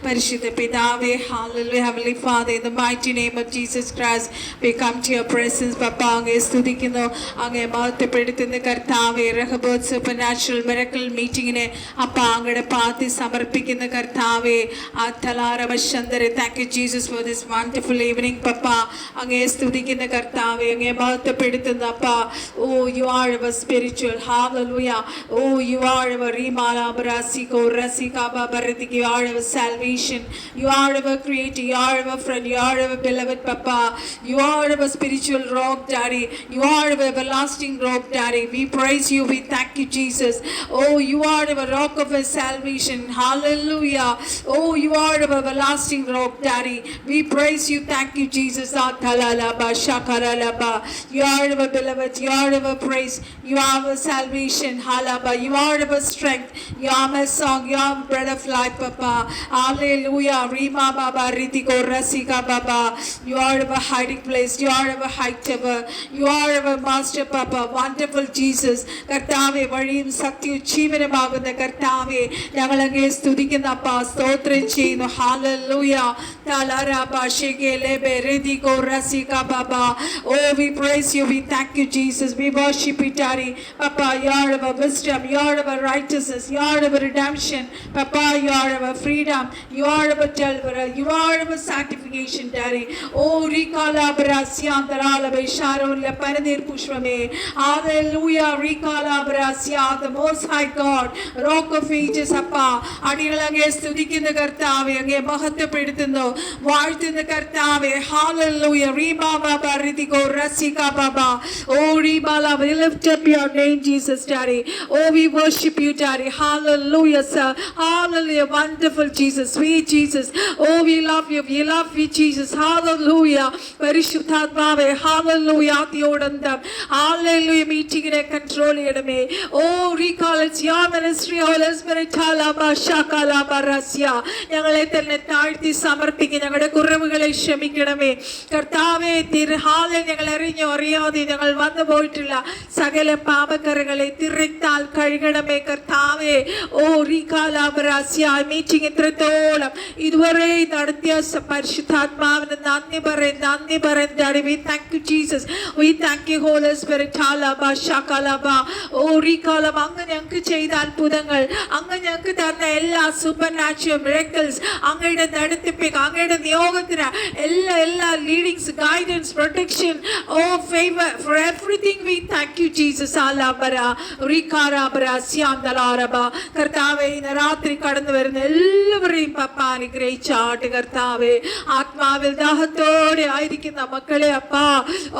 പരിശുദ്ധ പിതാവേ, hallelujah, heavenly Father, in the mighty name of Jesus Christ, we come to your presence. പപ്പ അങ്ങേ സ്തുതിക്കുന്നു, അങ്ങേ മഹത്വപ്പെടുത്തുന്ന കർത്താവേ. റഹബോത്ത് സൂപ്പർനാച്ചുറൽ മിറക്കിൾ മീറ്റിങ്ങിനെ അപ്പ അങ്ങയുടെ പാത്തി സമർപ്പിക്കുന്ന കർത്താവേ. Thank you Jesus for this wonderful evening. പപ്പ അങ്ങേ സ്തുതിക്കുന്ന കർത്താവേ, അങ്ങേ മഹത്വപ്പെടുത്തുന്ന അപ്പ. Oh you are our spiritual, hallelujah. Oh, you are our Rimala Brasiko Rasika Babarithik. You are our salvation. You are our creator. You are our friend. You are our beloved Papa. You are our spiritual rock, Daddy. You are our everlasting rock, Daddy. We praise you. We thank you, Jesus. Oh, you are our rock of our salvation. Hallelujah. Oh, you are our everlasting rock, Daddy. We praise you. Thank you, Jesus. You are our beloved. You are our praise. You are our salvation. Halaba. You are our strength. You are my song. You are bread of life, Papa. Hallelujah. Rima Baba Ritiko Rasika Baba. You are our hiding place. You are our high tower. You are our master, Papa. Wonderful Jesus. Kartave Varim Sakti Chivanamagunna Kartave. ഞങ്ങളങ്ങേ സ്തുതിക്കുന്ന അപ്പാ, സ്തോത്രം ചെയ്യുന്നു. Hallelujah. Talaraba Sheke Lebe Ritiko Rasika Baba. Oh, we praise you. We thank you, Jesus. We worship you, Daddy. Papa, you are our wisdom. You are our righteousness. You are our redemption. Papa, you are our freedom. You are our deliverer. You are our sanctification, Daddy. Oh, Rikala Brasyantarala Besharola Panadir Pushvame. Hallelujah. Rikala Brasya, the Most High God, Rock of Ages, Appa. Adigalage Studikina Kartave, Age Mahatapedino, Wart in the Kartave. Hallelujah. Rima Baba Ritiko Rasika Baba. Oh, Ribala, we lift up your name, Jesus, Daddy. Oh, we worship you, Daddy. Hallelujah, sir. Hallelujah. Wonderful Jesus, sweet Jesus. Oh, we love you. We love you, Jesus. Hallelujah. Parishuddhatmave. Hallelujah. Adiyodandam. Hallelujah. Meeting in a control edame. Oh, recall it's your ministry. Holy Spirit. Halaba shakala barasya. ഞങ്ങളെ തന്നെ താഴ്ത്തി സമർപ്പിക്കുക. ഞങ്ങളുടെ കുറവുകളെ ക്ഷമിക്കണമേ കർത്താവേ. തിരുഹാലെ ഞങ്ങൾ അറിഞ്ഞോ അറിയാതെ ഞങ്ങൾ വന്നു പോയിട്ടുള്ള സകല പാപക്കറകളെ തിരത്താൽ കഴുകണമേ കർത്താവേ. ഓ റീകാലാബരാസ്യ മീറ്റിംഗ് ഇത്രത്തോളം ഇതുവരെ നടത്തിയ പരിശുദ്ധാത്മാവിന് നന്ദി പറയും. Daddy, we thank you, Jesus. We thank you, Holy Spirit. Halaba shakalaba. ഓ റീകാലം അങ്ങ് ഞങ്ങൾക്ക് ചെയ്ത അത്ഭുതങ്ങൾ, അങ്ങ് ഞങ്ങൾക്ക് തന്ന എല്ലാ സൂപ്പർ നാച്ചുറൽ മിറക്കിൾസ്, അങ്ങയുടെ നടത്തിപ്പിക്ക്, അങ്ങയുടെ നിയോഗത്തിന് എല്ലാ leadings, guidance, protection, oh favour, for everything we thank you, Jesus. Alabara Rikarabara Syandalaraba. കർത്താവേ, ഇന്ന് രാത്രി കടന്നു വരുന്ന എല്ലാവരെയും പപ്പ അനുഗ്രഹിച്ചാട്ട് കർത്താവേ. ആത്മാവിൽ ദാഹത്തോടെ ആയിരിക്കുന്ന മക്കളെ അപ്പാ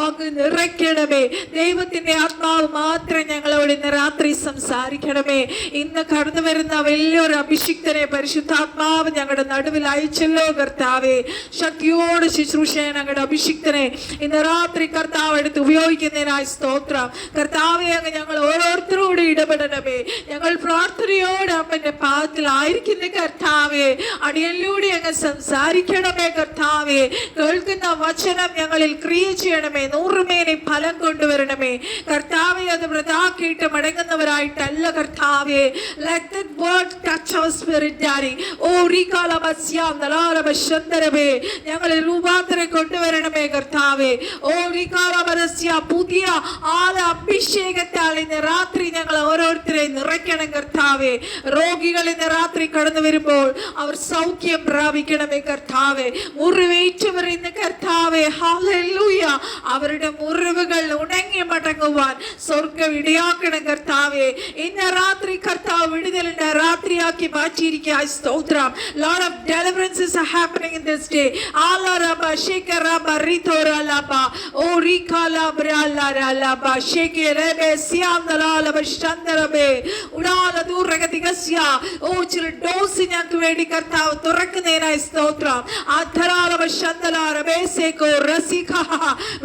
അങ്ങ് നിറയ്ക്കണമേ. ദൈവത്തിന്റെ ആത്മാവ് മാത്രം ഞങ്ങളോട് ഇന്ന് രാത്രി സംസാരിക്കണമേ. ഇന്ന് കടന്നു വരുന്ന വലിയൊരു അഭിഷിക്തനെ പരിശുദ്ധാത്മാവ് ഞങ്ങളുടെ നടുവിൽ അയച്ചല്ലോ കർത്താവേ. ശക്തിയോട് ശുശ്രൂഷ ഞങ്ങളുടെ അഭിഷിക്തനെ ഇന്ന് രാത്രി കർത്താവ് എടുത്ത് ഉപയോഗിക്കുന്നതിനായി സ്തോത്രം. കർത്താവെ, അങ്ങ് ഞങ്ങൾ ഓരോരുത്തരോട് ഇടപെടണമേ. ഞങ്ങൾ പ്രാർത്ഥനയോടെ അമ്മന്റെ പാദത്തിലായിരിക്കുന്ന കർത്താവെ, അടിയനിലൂടെ അങ്ങ് സംസാരിക്കണമേ കർത്താവെ. കേൾക്കുന്ന വചനം ഞങ്ങളിൽ ക്രിയ ചെയ്യണമേ. 100 മേനി ഫലം കൊണ്ടുവരണമേ കർത്താവെ. അത് വൃഥാ കേട്ട് മടങ്ങുന്നവരായിട്ടല്ല കർത്താവെ. Let that word touch our spirit, Daddy. ഓ റീകാലമസ്യാന്തലാരമശന്തരമേ, ഞങ്ങളെ രൂപാന്തരം കൊണ്ടുവരണമേ കർത്താവെ. ഓ റീകാലമസ്യ പുതിയ അഭിഷേകത്താൽ ഇന്ന് രാത്രി ഞങ്ങൾ ഓരോരുത്തരെയും നിറയ്ക്കണം കർത്താവെ. രോഗികൾ ഇന്ന് രാത്രി കടന്നു വരുമ്പോൾ അവർ സൗഖ്യം പ്രാപിക്കണമേ കർത്താവെ. മുറിവേറ്റവർ ഇന്ന് കർത്താവെ, ഹല്ലേലൂയ, അവരുടെ മുറിവുകൾ ഉണങ്ങി മടങ്ങുവാൻ സ്വർഗ്ഗം ഇടയാക്കണം കർത്താവെ. ഇന്ന് രാത്രി കർത്താവ് വിടുതലിന്റെ രാത്രിയാക്കി മാറ്റിയിരിക്കുക. സ്തോത്രം. Lot of deliverances are happening in this day. Alaraba shekaraba ritoralaba o rikalabralaba shekerebe siandalaba shandarabe udala duragatigasya. ഓ ചില ഡോസ് ഞങ്ങൾക്ക് വേണ്ടി കർത്താവ് തുറക്കുന്നതിനായി സ്തോത്രം. അധരാലവ ശന്തലാരബേ സേകോ റസിക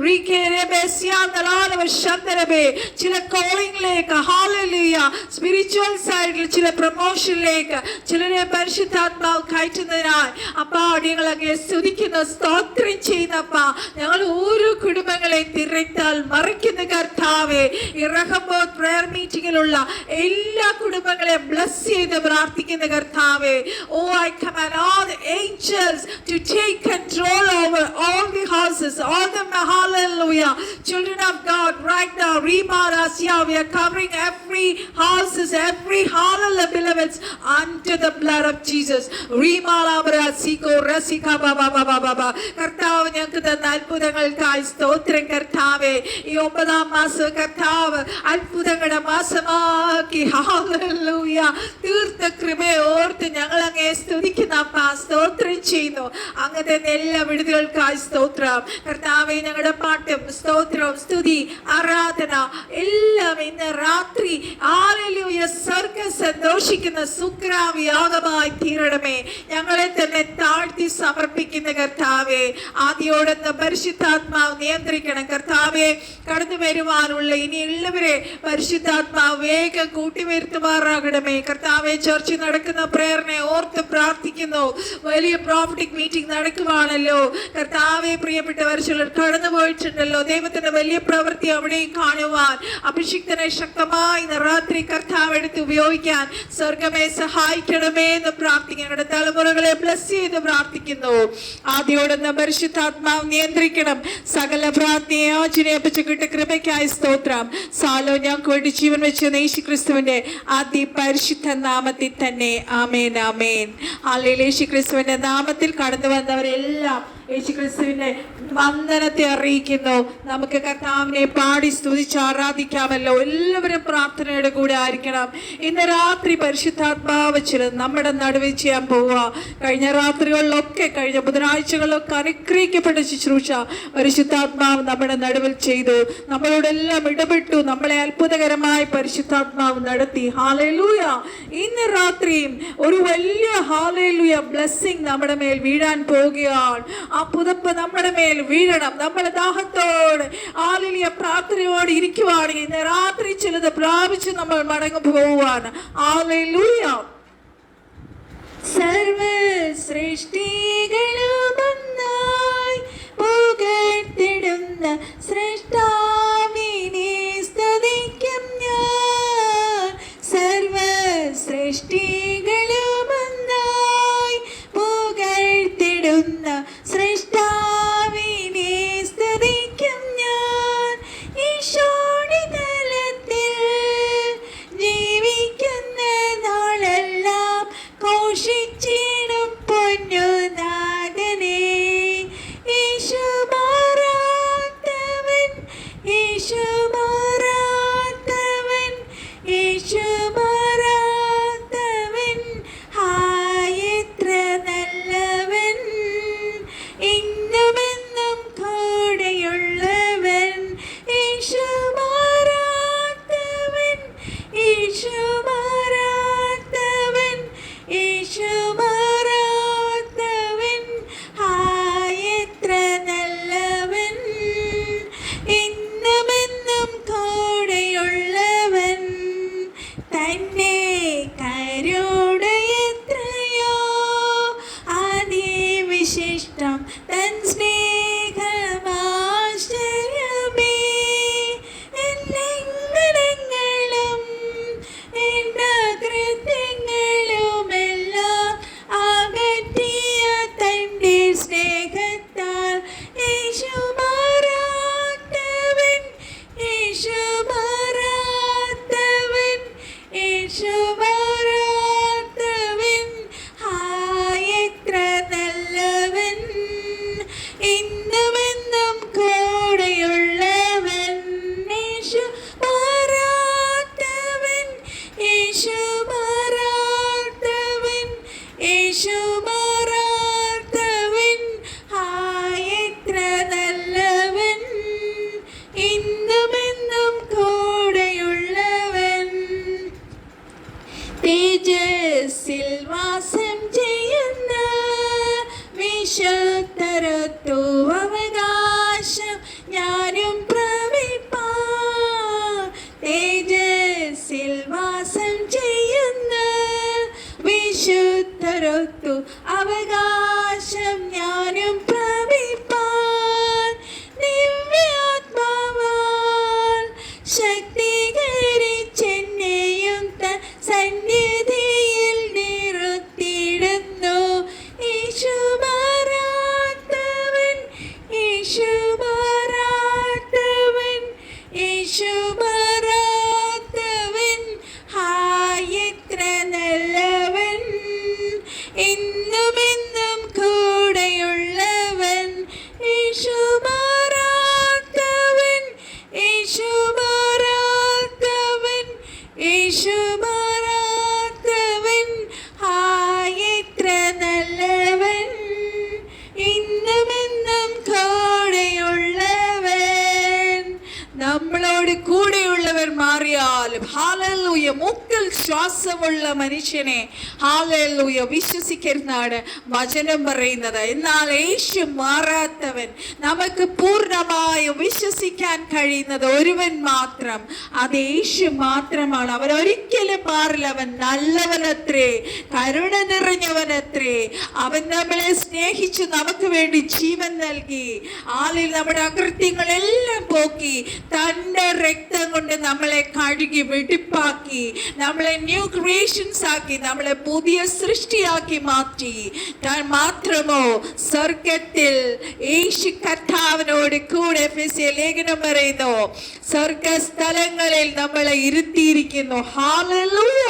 റികേരബേ സിയാന്തലാലവ ശന്തരബേ. ചില കോളിംഗിലേക്ക്, ഹല്ലേലൂയ, സ്പിരിച്വൽ സൈഡിൽ ചില പ്രൊമോഷനിലേക്ക് കുടുംബങ്ങളിലേക്ക് ചിലരെ പരിശുദ്ധാത്മാവ് കയറ്റുന്നതിനാൽ അപ്പാ ഞങ്ങൾ അങ്ങേ സ്തുതിക്കുന്ന സ്തോത്രം ചെയ്യുന്നപ്പ. ഞങ്ങൾ ഓരോ കുടുംബങ്ങളെ തിരത്താൽ മറിക്കുന്ന കർത്താവേ, ഈ റഹബോത്ത് പ്രയർ മീറ്റിംഗിലുള്ള എല്ലാ കുടുംബങ്ങളെ ബ്ലസ് ചെയ്ത് പ്രാർത്ഥിക്കുന്ന കർത്താവേ. Oh, I command all the angels to take control over all the houses, all the hallelujah children of God right now. Rimarasya, we are covering every houses, every hallelujah beloveds under the blood of Jesus. Rimarasiko rasika baba baba baba. കർത്താവ് ഞങ്ങൾക്ക് തന്ന അത്ഭുതങ്ങൾക്കായി സ്തോത്രം കർത്താവേ. ഈ 9ാം മാസം കർത്താവ് അത്ഭുതങ്ങളുടെ മാസമാക്കി hallelujah തീർത്ത കൃപയെ ഓർത്ത് ഞങ്ങൾ അങ്ങേ സ്തുതിക്കുന്ന അപ്പാ, സ്തോത്രം ചെയ്യുന്നു. അങ്ങനത്തെ എല്ലാ വിടുതലുകൾക്കായി സ്തോത്രം കർത്താവേ. ഞങ്ങളുടെ പാട്ടും സ്തോത്രവും സ്തുതി ആരാധന എല്ലാം ഇന്ന് രാത്രി ഹല്ലേലൂയ സ്വർഗ്ഗം സന്തോഷിക്കുന്ന സുഗ്രാവയാഗമായി തീരണമേ. ഞങ്ങളെ തന്നെ താഴ്ത്തി സമർപ്പിക്കുന്ന കർത്താവേ, ആദിയോടെന്ന് പരിശുദ്ധാത്മാവ് നിയന്ത്രിക്കണം കർത്താവേ. കടന്നു വരുവാനുള്ള ഇനിയുള്ളവരെ പരിശുദ്ധാത്മാവ് വേഗം കൂട്ടിവരുത്തുമാറാകണമേ കർത്താവേ. ചർച്ചിൽ നടക്കുന്ന പ്രേയറിനെ ഓർത്ത് പ്രാർത്ഥിക്കുന്നു. വലിയ പ്രോഫറ്റിക് മീറ്റിംഗ് നടക്കുവാണല്ലോ കർത്താവെ. പ്രിയപ്പെട്ടവർ ചിലർ കടന്നു പോയിട്ടുണ്ടല്ലോ. ദൈവത്തിന്റെ വലിയ പ്രവൃത്തി അവിടെയും കാണുവാൻ അഭിഷിക്തനെ ശക്തമായി രാത്രി കർത്താവ് എടുത്ത് ഉപയോഗിക്കാൻ സ്വർഗമേ സഹായിക്കണമേ എന്ന് പ്രാർത്ഥിക്കുന്നു. ഞങ്ങളുടെ തലമുറകളെ ബ്ലസ് ചെയ്ത് പ്രാർത്ഥിക്കുന്നു. ആദ്യോടെന്ന് പരിശുദ്ധാത്മാവ് നിയന്ത്രിക്കണം. സകല പ്രാർത്ഥനയെ യോജനയപ്പിച്ച് കിട്ടിയ കൃപയ്ക്കായി സ്തോത്രം. സാലോ ഞങ്ങൾക്ക് വേണ്ടി ജീവൻ വെച്ച യേശു ക്രിസ്തുവിന്റെ അതിപരിശുദ്ധ നാമത്തിൽ തന്നെ ആമേൻ ആമേൻ. ഹല്ലേലൂയ. യേശു ക്രിസ്തുവിന്റെ നാമത്തിൽ കടന്നു വന്നവരെല്ലാം യേശു ക്രിസ്തുവിന്റെ വന്ദനത്തെ അറിയിക്കുന്നു. നമുക്ക് കർത്താവിനെ പാടി സ്തുതിച്ച് ആരാധിക്കാമല്ലോ. എല്ലാവരും പ്രാർത്ഥനയുടെ കൂടെ ആയിരിക്കണം. ഇന്ന് രാത്രി പരിശുദ്ധാത്മാവ് ചിലത് നമ്മുടെ നടുവിൽ ചെയ്യാൻ പോവുക. കഴിഞ്ഞ രാത്രികളിലൊക്കെ കഴിഞ്ഞ ബുധനാഴ്ചകളിലൊക്കെ അനുഗ്രഹിക്കപ്പെട്ട ശുശ്രൂഷ പരിശുദ്ധാത്മാവ് നമ്മുടെ നടുവിൽ ചെയ്തു. നമ്മളോടെല്ലാം ഇടപെട്ടു. നമ്മളെ അത്ഭുതകരമായി പരിശുദ്ധാത്മാവ് നടത്തി. ഹല്ലേലൂയ. ഇന്ന് രാത്രിയും ഒരു വലിയ ഹല്ലേലൂയ ബ്ലെസ്സിംഗ് നമ്മുടെ മേൽ വീഴാൻ പോവുകയാണ്. ആ പുതപ്പ് നമ്മുടെ മേൽ വീഴണം. നമ്മളെ ദാഹത്തോട് ഹല്ലേലൂയ പ്രാർത്ഥനയോട് ഇരിക്കുവാണെങ്കിൽ ഇന്ന് രാത്രി ചിലത് പ്രാപിച്ച് നമ്മൾ മടങ്ങി പോവുകയാണ്. ഹല്ലേലൂയ. സർവ സൃഷ്ടികളുമൊന്നായി പുകഴ്ത്തിടുന്ന സൃഷ്ടാവിനെ സ്തുതിക്കും ഞാൻ. സർവ സൃഷ്ടികളുമൊന്നായി പുകഴ്ത്തിടുന്ന സൃഷ്ടാവിനെ സ്തുതിക്കും ഞാൻ. ഈശോയുടെ തലത്തിൽ ജീവിക്കുന്ന നാളെല്ലാം ഘോഷിച്ചിടും പൊന്നുനാഥനെ. യേശു മാറാത്തവൻ, യേശു മാറാത്തവൻ, യേശു മാറാത്തവൻ. കൈവരൊത്തു അവകാശം ഞാനും പ്രാപിപ്പാൻ ദിവ്യാത്മാവാൽ ശക്തീകരിച്ചെന്നെയും തൻ സന്നിധിയിൽ നിർത്തിയിടുന്നു. യേശു മാറാത്തവൻ, യേശു മാറാത്തവൻ, യേശു മാറാത്തവൻ, ഹായ് എത്ര നല്ലവൻ, എന്നുമെന്നും കൂടെയുള്ളവൻ. യേശു മാറാത്തവൻ, യേശു മാറാത്തവൻ, യേശു മാറാത്തവൻ, ഹായ് എത്ര നല്ലവൻ, ഇന്നുമെന്നും കൂടെയുള്ളവൻ. നമ്മളോട് കൂടെയുള്ളവർ മാറിയാലും ഹല്ലേലൂയ, മൂക്കിൽ ശ്വാസമുള്ള മനുഷ്യനെ ഹല്ലേലൂയ വിശ്വസിക്കരുതാണ് വചനം പറയുന്നത്. എന്നാൽ യേശു മാറാത്തവൻ, നമുക്ക് പൂർണ്ണമായും വിശ്വസിക്കാൻ കഴിയുന്നത് ഒരുവൻ മാത്രം, അത് യേശു മാത്രമാണ്. അവൻ ഒരിക്കലും മാറില്ല. അവൻ നല്ലവനത്രേ, കരുണ നിറഞ്ഞവനത്രേ. അവൻ നമ്മളെ സ്നേഹിച്ച് നമുക്ക് വേണ്ടി ജീവൻ നൽകി, ആളിൽ നമ്മുടെ അകൃത്യങ്ങളെല്ലാം പോക്കി തൻ്റെ രക്തം കൊണ്ട് നമ്മളെ കഴുകി വെടിപ്പാക്കി, നമ്മളെ ന്യൂ ക്രിയേഷൻസ് ആക്കി, നമ്മളെ പുതിയ സൃഷ്ടിയാക്കി മാറ്റി. താൻ മാത്രമോ സ്വർഗത്തിൽ യേശു കർത്താവിനോട് കൂടെ എഫെസ്യ ലേഖനം പറയുന്നു, സ്വർഗസ്ഥലങ്ങളിൽ നമ്മളെ ഇരുത്തിയിരിക്കുന്നു. ഹല്ലേലൂയ.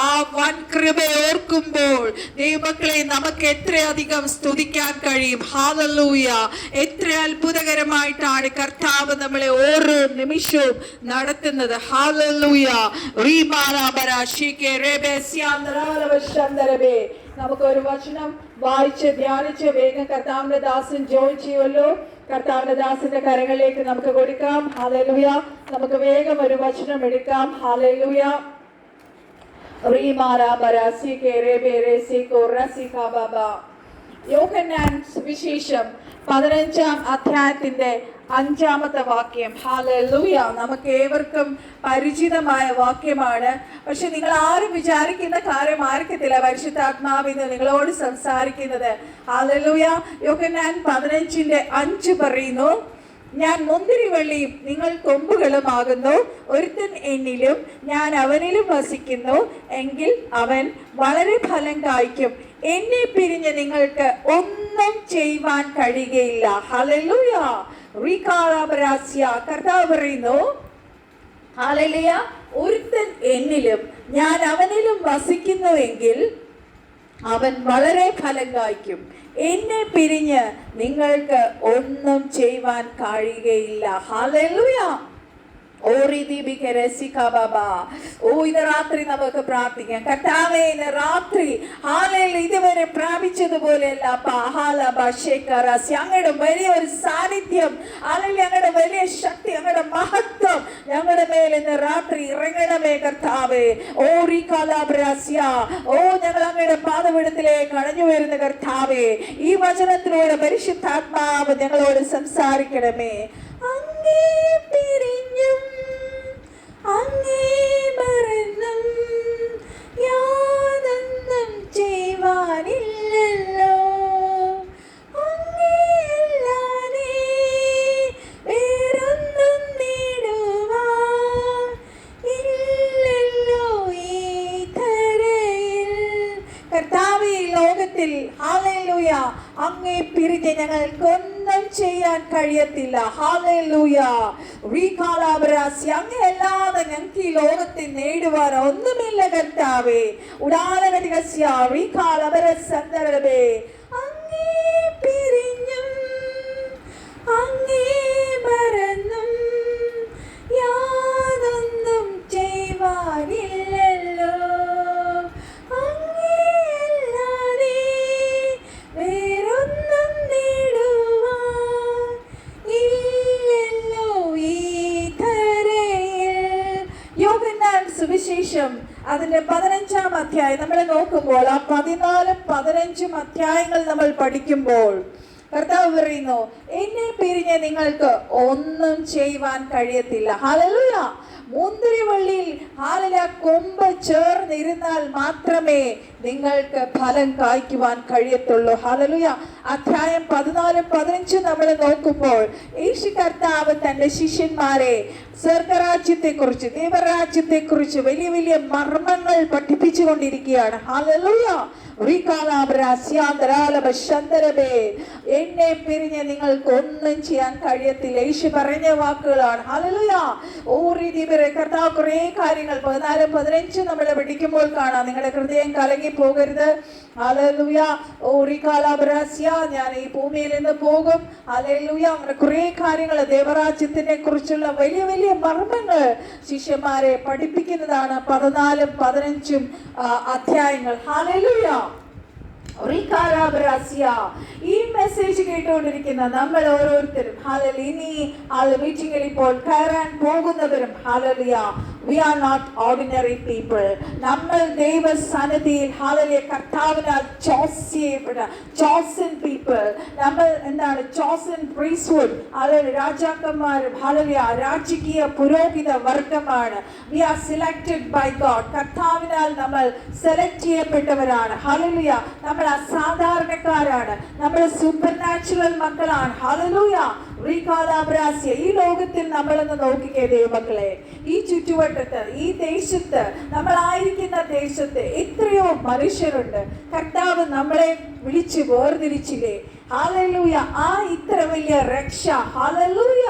ആ വൻ കൃപ ഓർക്കുമ്പോൾ ദൈവമക്കളെ നമുക്ക് എത്രയധികം സ്തുതിക്കാൻ കഴിയും. ഹല്ലേലൂയ. എത്ര അത്ഭുതകരമായിട്ടാണ് കർത്താവ് നമ്മളെ ഓരോ നിമിഷവും നടത്തുന്നത്. ഹല്ലേലൂയ. നമുക്കൊരു വചനം വായിച്ച് ധ്യാനിച്ച് വേഗം കർത്താവിന്റെ ദാസൻ ജോയിൻ ചെയ്യുമല്ലോ. കർത്താവിന്റെ ദാസന്റെ കരങ്ങളിലേക്ക് നമുക്ക് കൊടുക്കാം. ഹല്ലേലൂയ. നമുക്ക് വേഗം ഒരു വചനം എടുക്കാം. ഹല്ലേലൂയ. യോഹന്നാൻ സുവിശേഷം 15-ാം അധ്യായത്തിന്റെ 5-ാമത്തെ വാക്യം. ഹല്ലേലൂയ. നമുക്ക് ഏവർക്കും പരിചിതമായ വാക്യമാണ്. പക്ഷെ നിങ്ങൾ ആരും വിചാരിക്കുന്ന കാര്യമായിരിക്കത്തില്ല പരിശുദ്ധാത്മാവ് ഇന്ന് നിങ്ങളോട് സംസാരിക്കുന്നത്. ഹല്ലേലൂയ. യോഹന്നാൻ 15:5 പറയുന്നു, ഞാൻ മുന്തിരിവള്ളിയും നിങ്ങൾ കൊമ്പുകളുമാകുന്നു. ഒരുത്തൻ എന്നിലും ഞാൻ അവനിലും വസിക്കുന്നു എങ്കിൽ അവൻ വളരെ ഫലം കായ്ക്കും. എന്നെ പിരിഞ്ഞ് നിങ്ങൾക്ക് ഒന്നും ചെയ്യുവാൻ കഴിയുകയില്ല. ഹല്ലേലൂയ. കർത്താവ് പറയുന്നു, ഹല്ലേലൂയ, ഒരുത്തൻ എന്നിലും ഞാൻ അവനിലും വസിക്കുന്നുവെങ്കിൽ അവൻ വളരെ ഫലം കായ്ക്കും. എന്നെ പിരിഞ്ഞ് നിങ്ങൾക്ക് ഒന്നും ചെയ്യുവാൻ കഴിയുകയില്ല. ഹല്ലേലൂയ. ഓ ഇന്ന് രാത്രി നമുക്ക് പ്രാർത്ഥിക്കാം. കർത്താവേ, ഇന്ന് രാത്രി ഹല്ലേലൂയ ഇതുവരെ പ്രാപിച്ചതുപോലെയല്ല അങ്ങയുടെ വലിയൊരു സാന്നിധ്യം, ഹല്ലേലൂയ, അങ്ങയുടെ വലിയ ശക്തി, അങ്ങയുടെ മഹത്വം ഞങ്ങളുടെ മേൽ ഇന്ന് രാത്രി ഇറങ്ങണമേ കർത്താവേ. ഓ ഞങ്ങൾ അങ്ങയുടെ പാദപീഠത്തിലേക്ക് കടഞ്ഞു വരുന്ന കർത്താവേ, ഈ വചനത്തിലൂടെ പരിശുദ്ധാത്മാവ് ഞങ്ങളോട് സംസാരിക്കണമേ. അങ്ങേ പിരിഞ്ഞും അങ്ങേ മറന്നും യാതൊന്നും ചെയ്യുവാനില്ലല്ലോ. അങ്ങേയല്ലാതെ വേറൊന്നും നേടുവാൻ ഇല്ലല്ലോ ഈ ധരയിൽ. കർത്താവേ, ലോകത്തിൽ ഹല്ലേലൂയ അങ്ങേ പിരിഞ്ഞ് ഞങ്ങൾക്കൊന്നും ചെയ്യാൻ കഴിയത്തില്ല. ഹല്ലേലൂയ. അങ്ങയല്ലാതെ ഞങ്ങൾക്ക് ഈ ലോകത്തിൽ നേടുവാൻ ഒന്നുമില്ല കർത്താവേ. അങ്ങേ പിരിഞ്ഞും അങ്ങേ മറന്നും യാതൊന്നും ചെയ്യുവാനില്ലല്ലോ. അങ്ങേയല്ലാതെ വേറൊന്നും നേടുവാൻ ഇല്ലല്ലോ ഈ ധരയിൽ. യോഹന്നാൻ സുവിശേഷം അതിന്റെ 15-ാം അധ്യായം നമ്മൾ നോക്കുമ്പോൾ, ആ 14-15 അധ്യായങ്ങൾ നമ്മൾ പഠിക്കുമ്പോൾ കർത്താവ് പറയുന്നു, എന്നെ പിരിഞ്ഞ് നിങ്ങൾക്ക് ഒന്നും ചെയ്യുവാൻ കഴിയത്തില്ല. ഹല്ലേലൂയ. മുന്തിരിവള്ളിയിൽ ഹാലലുയ കൊമ്പ് ചേർന്നിരുന്നാൽ മാത്രമേ നിങ്ങൾക്ക് ഫലം കായ്ക്കുവാൻ കഴിയത്തുള്ളൂ. ഹല്ലേലൂയ. അധ്യായം 14-15 നമ്മൾ നോക്കുമ്പോൾ യേശു കർത്താവ് തന്റെ ശിഷ്യന്മാരെ സ്വർഗരാജ്യത്തെക്കുറിച്ച്, ദൈവരാജ്യത്തെക്കുറിച്ച് വലിയ വലിയ മർമ്മങ്ങൾ പഠിപ്പിച്ചു കൊണ്ടിരിക്കുകയാണ്. ഹല്ലേലൂയ. എന്നെ പിരിഞ്ഞ് നിങ്ങൾക്ക് ഒന്നും ചെയ്യാൻ കഴിയത്തില്ല. യേശു പറഞ്ഞ വാക്കുകളാണ്. ഹല്ലേലൂയ. കർത്താവ് കുറെ കാര്യങ്ങൾ 14-15 നമ്മൾ പഠിക്കുമ്പോൾ കാണാം. നിങ്ങളുടെ ഹൃദയം കലങ്ങി പോകരുത്. ഹല്ലേലൂയ. ഞാൻ ഈ ഭൂമിയിൽ നിന്ന് പോകും. ഹല്ലേലൂയ. അങ്ങനെ കുറെ കാര്യങ്ങൾ ദൈവരാജ്യത്തിനെ കുറിച്ചുള്ള വലിയ വലിയ മർമ്മങ്ങൾ ശിഷ്യന്മാരെ പഠിപ്പിക്കുന്നതാണ് 14-15 അധ്യായങ്ങൾ. ഹല്ലേലൂയ. ഈ മെസ്സേജ് കേട്ടുകൊണ്ടിരിക്കുന്ന നമ്മൾ ഓരോരുത്തരും ഹല്ലേലൂയ, ഇനി മീറ്റിംഗിൽ ഇപ്പോൾ കയറാൻ പോകുന്നവരും hallelujah, we are not ordinary people. നമ്മൾ ദൈവസന്നിധിയിൽ ഹല്ലേലൂയ കർത്താവിനാൽ chosen people. നമ്മൾ എന്താണ്? chosen priesthood. ഹല്ലേലൂയ രാജാക്കന്മാരും ഹല്ലേലൂയ രാജകീയ പുരോഹിത വർഗമാണ്. we are selected by God. കർത്താവിനാൽ നമ്മൾ സെലക്ട് ചെയ്യപ്പെട്ടവരാണ്. ഹല്ലേലൂയ. നമ്മൾ അസാധാരണക്കാരാണ്. നമ്മൾ സൂപ്പർ നാച്ചുറൽ മക്കളാണ്. ഹല്ലേലൂയ. ഈ ലോകത്തിൽ നമ്മളൊന്ന് നോക്കിക്കേ ദൈവമക്കളെ, ഈ ചുറ്റുവട്ടത്ത്, ഈ ദേശത്ത്, നമ്മളായിരിക്കുന്ന ദേശത്ത് എത്രയോ മനുഷ്യരുണ്ട്. കർത്താവ് നമ്മളെ വിളിച്ച് വേർതിരിച്ചില്ലേ? ഹല്ലേലൂയ. ആ ഇത്ര വലിയ രക്ഷ, ഹല്ലേലൂയ,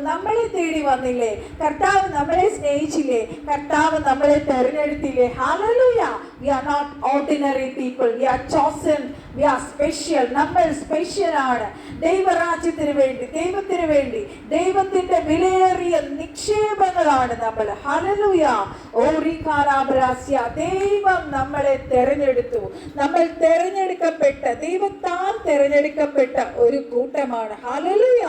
നമ്മളെ തേടി വന്നില്ലേ? കർത്താവ് നമ്മളെ സ്നേഹിച്ചില്ലേ? കർത്താവ് നമ്മളെ തെരഞ്ഞെടുത്തില്ലേ? Hallelujah. we are not ordinary people, we are chosen, we are special. നമ്മൾ സ്പെഷ്യൽ ആണ്. ദൈവരാജ്യത്തിന് വേണ്ടി, ദൈവത്തിന് വേണ്ടി, ദൈവത്തിന്റെ വിലയേറിയ നിക്ഷേപങ്ങളാണ് നമ്മൾ. ഹല്ലേലൂയ. ദൈവം നമ്മളെ തെരഞ്ഞെടുത്തു. നമ്മൾ തെരഞ്ഞെടുക്കപ്പെട്ട, ദൈവത്താൽ തെരഞ്ഞെടുക്കപ്പെട്ട ഒരു കൂട്ടമാണ്. ഹല്ലേലൂയ.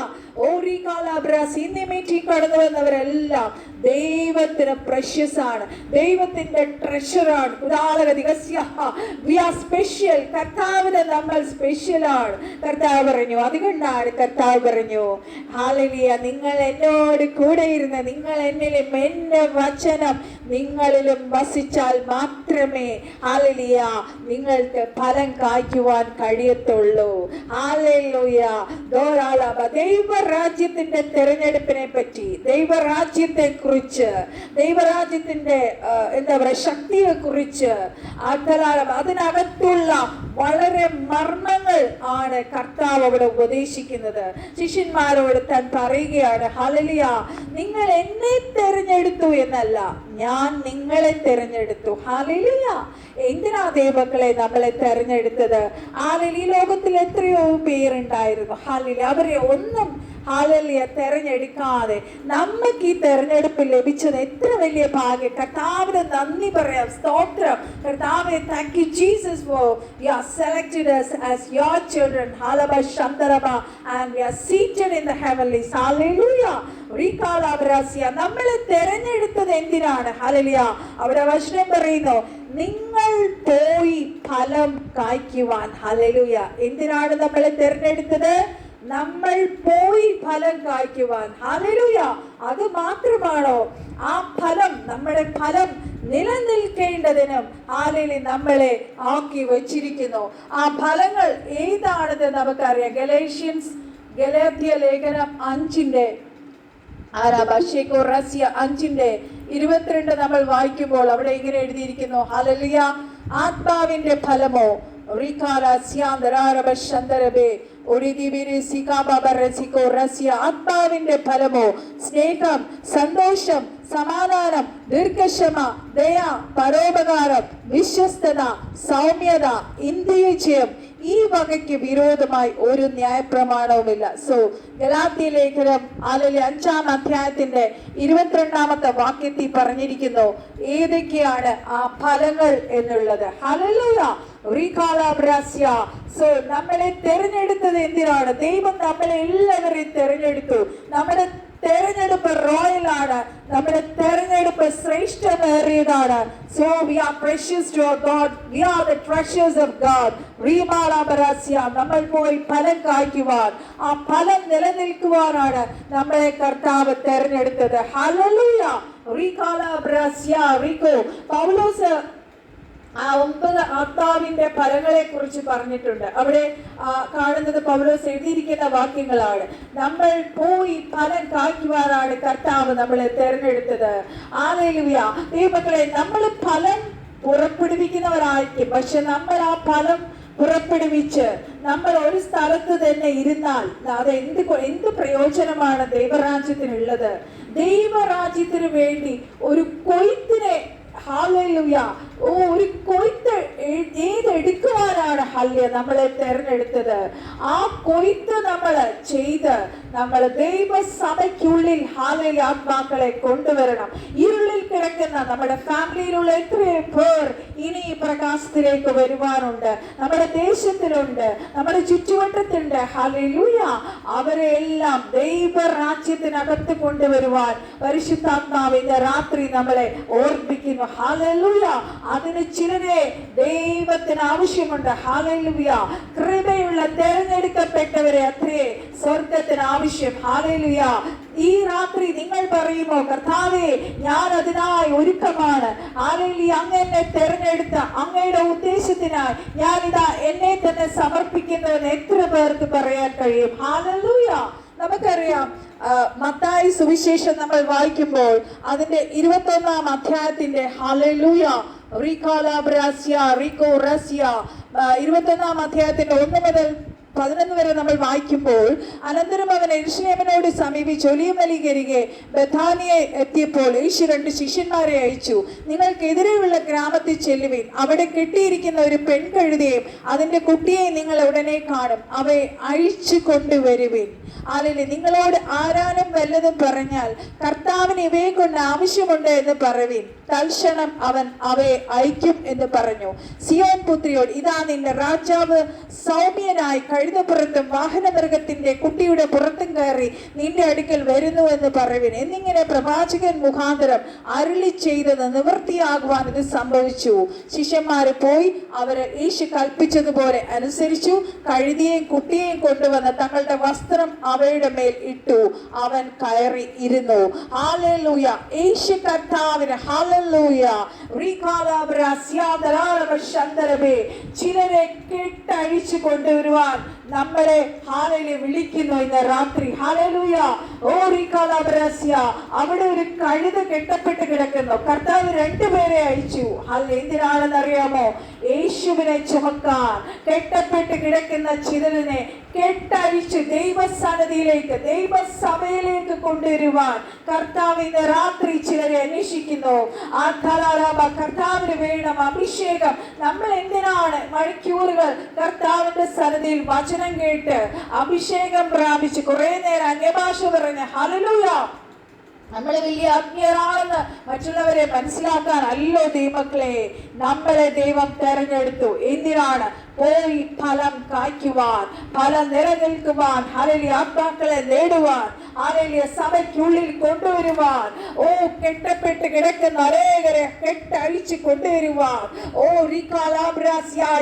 ഇന്ന് മീറ്റിംഗ് കടന്നു വന്നവരെല്ലാം ദൈവത്തിന് പ്രഷ്യസ് ആണ്, ദൈവത്തിന്റെ ട്രഷറാണ്. we are special. കർത്താവിന് നമ്മൾ സ്പെഷ്യലാണ്. കർത്താവ് പറഞ്ഞു. അതുകൊണ്ടാണ് കർത്താവ് പറഞ്ഞു, ഹല്ലേലൂയ, നിങ്ങൾ എന്നോട് കൂടെ ഇരുന്ന് നിങ്ങൾ എന്നിലും എന്റെ വചനം നിങ്ങളിലും വസിച്ചാൽ മാത്രമേ ഹല്ലേലൂയ നിങ്ങൾക്ക് ഫലം കായ്ക്കുവാൻ കഴിയത്തുള്ളൂ. ഹല്ലേലൂയ. ദൈവരാജ്യത്തിന്റെ തെരഞ്ഞെടുപ്പിനെ പറ്റി, ദൈവരാജ്യത്തെ കുറിച്ച്, ദൈവരാജ്യത്തിന്റെ എന്താ പറയുക ശക്തിയെ കുറിച്ച്, അതിനകത്തുള്ള വളരെ മർമ്മങ്ങൾ ആണ് കർത്താവ് അവിടെ ഉപദേശിക്കുന്നത്. ശിഷ്യന്മാരോട് താൻ പറയുകയാണ്, ഹല്ലേലൂയ, നിങ്ങൾ എന്നെ തെരഞ്ഞെടുത്തു എന്നല്ല, ഞാൻ നിങ്ങളെ തെരഞ്ഞെടുത്തു. ഹല്ലേലൂയ. എന്തിനാ ദൈവമക്കളെ നമ്മളെ തെരഞ്ഞെടുത്തത്? ഹല്ലേലൂയ. ഈ ലോകത്തിൽ എത്രയോ പേരുണ്ടായിരുന്നു. ഹല്ലേലൂയ. അവരെ ഒന്നും ഹല്ലേലൂയ തെരഞ്ഞെടുക്കാതെ നമുക്ക് ഈ തെരഞ്ഞെടുപ്പ് ലഭിച്ചത് എത്ര വലിയ ഭാഗ്യം. കർത്താവിന് നന്ദി പറയാം. സ്തോത്രം. കർത്താവേ, thank you Jesus for you are selected us as your children. Hallelujah. ശന്തരബ and we are seated in the heavenlies. Hallelujah. നമ്മളെ തെരഞ്ഞെടുത്തത് എന്തിനാണ്? ഹല്ലേലൂയ. അവിടെ വചനം പറയുന്നു, നിങ്ങൾ പോയി ഫലം കായ്ക്കുവാൻ. ഹല്ലേലൂയ. എന്തിനാണ് നമ്മളെ തെരഞ്ഞെടുത്തത്? നമ്മൾ പോയി ഫലം കായ്ക്കുവാൻ. ഹല്ലേലൂയ. അത് മാത്രമാണോ? ആ ഫലം, നമ്മുടെ ഫലം നിലനിൽക്കേണ്ടതിനും ഹല്ലേലൂയ നമ്മളെ ആക്കി വച്ചിരിക്കുന്നു. ആ ഫലങ്ങൾ ഏതാണെന്ന് നമുക്കറിയാം. ഗലാത്യ ലേഖനം 5-ന്റെ 5:22 നമ്മൾ വായിക്കുമ്പോൾ അവിടെ ഇങ്ങനെ എഴുതിയിരിക്കുന്നു, ഹല്ലേലൂയ, ആത്മാവിന്റെ ഫലമോ ആത്മാവിന്റെ ഫലമോ സ്നേഹം, സന്തോഷം, സമാധാനം, ദീർഘക്ഷമ, ദയ, പരോപകാരം, വിശ്വസ്തത, സൗമ്യത, ഇന്ദ്രിയജയം. ഈ വകയ്ക്ക് വിരോധമായി ഒരു ന്യായപ്രമാണവുമില്ല. സോ ഗലാത്യ ലേഖനം 5-ാം അധ്യായത്തിന്റെ 22-ാമത്തെ വാക്യത്തിൽ പറഞ്ഞിരിക്കുന്നു ഏതൊക്കെയാണ് ആ ഫലങ്ങൾ എന്നുള്ളത്. ഹല്ലേലൂയ. സോ നമ്മളെ തെരഞ്ഞെടുത്തത് എന്തിനാണ്? ദൈവം നമ്മളെ എല്ലാവരെയും തെരഞ്ഞെടുത്തു. നമ്മുടെ തെരഞ്ഞെടുപ്പ് റോയലാണ്, നമ്മുടെ തെരഞ്ഞെടുപ്പ് ശ്രേഷ്ഠമേറിയതാണ്. So we are precious to our God. We are the treasures of God. നമ്മൾ പോയി ഫലം കായ്ക്കുവാൻ, ആ ഫലം നിലനിൽക്കുവാനാണ് നമ്മളെ കർത്താവ് തെരഞ്ഞെടുത്തത്. ഹല്ലേലൂയ. പൗലോസ് ആ 9 ആത്മാവിന്റെ ഫലങ്ങളെ കുറിച്ച് പറഞ്ഞിട്ടുണ്ട്. അവിടെ കാണുന്നത് പൗലോസ് എഴുതിയിരിക്കുന്ന വാക്യങ്ങളാണ്. നമ്മൾ പോയി ഫലം കായ്ക്കുവാനാണ് കർത്താവ് നമ്മളെ തെരഞ്ഞെടുത്തത്. ഹല്ലേലൂയ. ദൈവമക്കളെ, നമ്മൾ ഫലം പുറപ്പെടുവിക്കുന്നവരായിരിക്കും. പക്ഷെ നമ്മൾ ആ ഫലം പുറപ്പെടുവിച്ച് നമ്മൾ ഒരു സ്ഥലത്ത് തന്നെ ഇരുന്നാൽ അത് എന്ത് പ്രയോജനമാണ് ദൈവരാജ്യത്തിനുള്ളത്? ദൈവരാജ്യത്തിന് വേണ്ടി ഒരു കൊയ്ത്തിനെ, ഹല്ലേലൂയ, ഒരു കൊയ്ത്ത് ഏതെടുക്കുവാനാണ് നമ്മളെ തെരഞ്ഞെടുത്തത്. ആ കൊയ്ത്ത് നമ്മൾ ചെയ്ത് നമ്മൾ ദൈവസഭയ്ക്കുള്ളിൽ ആത്മാക്കളെ കൊണ്ടുവരണം. ഇരുളിൽ കിടക്കുന്ന നമ്മുടെ ഫാമിലിയിലുള്ള എത്രയോ പേർ ഇനി ഈ പ്രകാശത്തിലേക്ക് വരുവാനുണ്ട്. നമ്മുടെ ദേശത്തിലുണ്ട്, നമ്മുടെ ചുറ്റുവട്ടത്തുണ്ട്. ഹല്ലേലൂയ. അവരെ എല്ലാം ദൈവരാജ്യത്തിനകത്ത് കൊണ്ടുവരുവാൻ പരിശുദ്ധാത്മാവ് ഇന്ന് രാത്രി നമ്മളെ ഓർമ്മിക്കുന്നു. ഹല്ലേലൂയ. അതിന് ചിലരെ ദൈവത്തിന് ആവശ്യമുണ്ട്. ഹല്ലേലൂയ. കൃപയുള്ള തെരഞ്ഞെടുക്കപ്പെട്ടവരെ അത്രേ സ്വർഗത്തിന് ആവശ്യം. ഹല്ലേലൂയ. ഈ രാത്രി നിങ്ങൾ പറയുമോ, കർത്താവേ, ഞാൻ അതിനായി ഒരുക്കമാണ്. ഹല്ലേലൂയ. അങ്ങ് എന്നെ തെരഞ്ഞെടുത്ത അങ്ങയുടെ ഉദ്ദേശത്തിനായി ഞാനിതാ എന്നെ തന്നെ സമർപ്പിക്കുന്നുവെന്ന് എത്ര പേർക്ക് പറയാൻ കഴിയും? ഹല്ലേലൂയ. നമുക്കറിയാം, മത്തായി സുവിശേഷം നമ്മൾ വായിക്കുമ്പോൾ അതിന്റെ 21-ാം അധ്യായത്തിന്റെ ഹല്ലേലൂയ 21-ാം അധ്യായത്തിന്റെ 1 മുതൽ 11 വരെ നമ്മൾ വായിക്കുമ്പോൾ, അനന്തരം അവൻ യെരൂശലേമിനോട് സമീപിച്ച് ഒലിവുമലയ്ക്കരികെ ബഥാനിയെ എത്തിയപ്പോൾ യേശു 2 ശിഷ്യന്മാരെ അയച്ചു. നിങ്ങൾക്കെതിരെയുള്ള ഗ്രാമത്തിൽ ചെല്ലുവിൻ. അവിടെ കെട്ടിയിരിക്കുന്ന ഒരു പെൺകഴുതയും അതിന്റെ കുട്ടിയെ നിങ്ങൾ ഉടനെ കാണും. അവയെ അഴിച്ചു കൊണ്ടുവരുവിൻ. അല്ലെങ്കിൽ നിങ്ങളോട് ആരാനും വല്ലതും പറഞ്ഞാൽ കർത്താവിന് ഇവയെ കൊണ്ട് ആവശ്യമുണ്ട് എന്ന് പറവിൻ. തൽക്ഷണം അവൻ അവയെ അയക്കും എന്ന് പറഞ്ഞു. സിയോൻ പുത്രിയോട്, ഇതാ നിന്റെ രാജാവ് സൗമ്യനായി കഴുതപ്പുറത്തും വാഹനമൃഗത്തിന്റെ കുട്ടിയുടെ പുറത്തും കയറി നിന്റെ അടുക്കൽ വരുന്നു എന്ന് പറവിൻ. എന്നിങ്ങനെ പ്രവാചകൻ മുഖാന്തരം അരുളി ചെയ്തത് നിവൃത്തിയാകുവാൻ ഇത് സംഭവിച്ചു. ശിഷ്യന്മാര് പോയി അവര് യേശു കൽപ്പിച്ചതുപോലെ അനുസരിച്ചു. കഴുതിയെയും കുട്ടിയെയും കൊണ്ടുവന്ന് തങ്ങളുടെ വസ്ത്രം അവയുടെ മേൽ ഇട്ടു. അവൻ കയറി ഇരുന്നു. ഹല്ലേലൂയ. യേശു കർത്താവിന് ഹല്ലേലൂയ. ചിലരെ കെട്ടഴിച്ചു കൊണ്ടുവരുവാൻ നമ്മളെ ഹല്ലേലൂയ വിളിക്കുന്നു ഇന്ന് രാത്രി. ഹല്ലേലൂയ. അവിടെ ഒരു കഴുത കെട്ടപ്പെട്ട് കിടക്കുന്നു. കർത്താവ് 2 പേരെ അയച്ചു. എന്തിനാണെന്ന് അറിയാമോ? യേശുവിനെ ചുമക്കാൻ കെട്ടപ്പെട്ട് കിടക്കുന്ന ചിലരിനെ കെട്ടഴിച്ച് ദൈവസന്നിധിയിലേക്ക്, ദൈവസഭയിലേക്ക് കൊണ്ടുവരുവാൻ കർത്താവ് ഇന്ന് രാത്രി ചിലരെ അന്വേഷിക്കുന്നു. കർത്താവിന് വേണം അഭിഷേകം. നമ്മൾ എന്തിനാണ് മണിക്കൂറുകൾ കർത്താവിന്റെ സന്നിധിയിൽ വചനം കേട്ട് അഭിഷേകം പ്രാപിച്ച് കുറെ നേരം അന്യഭാഷ പറഞ്ഞ് ഹല്ലേലൂയ നമ്മളെ വലിയ ആത്മീയരാണെന്ന് മറ്റുള്ളവരെ മനസ്സിലാക്കാൻ അല്ലോ ദൈവമക്കളെ നമ്മളെ ദൈവം തെരഞ്ഞെടുത്തു. എന്തിനാണ്? പോയി ഫലം കായ്ക്കുവാൻ, ഫലം നിലനിൽക്കുവാൻ, ഹല്ലേലൂയ, ആത്മാക്കളെ നേടുവാൻ, ഹല്ലേലൂയ, സഭയ്ക്കുള്ളിൽ കൊണ്ടുവരുവാൻ, കെട്ടപ്പെട്ട് കിടക്കുന്ന അനേകരെ കെട്ടഴിച്ച് കൊണ്ടുവരുവാൻ,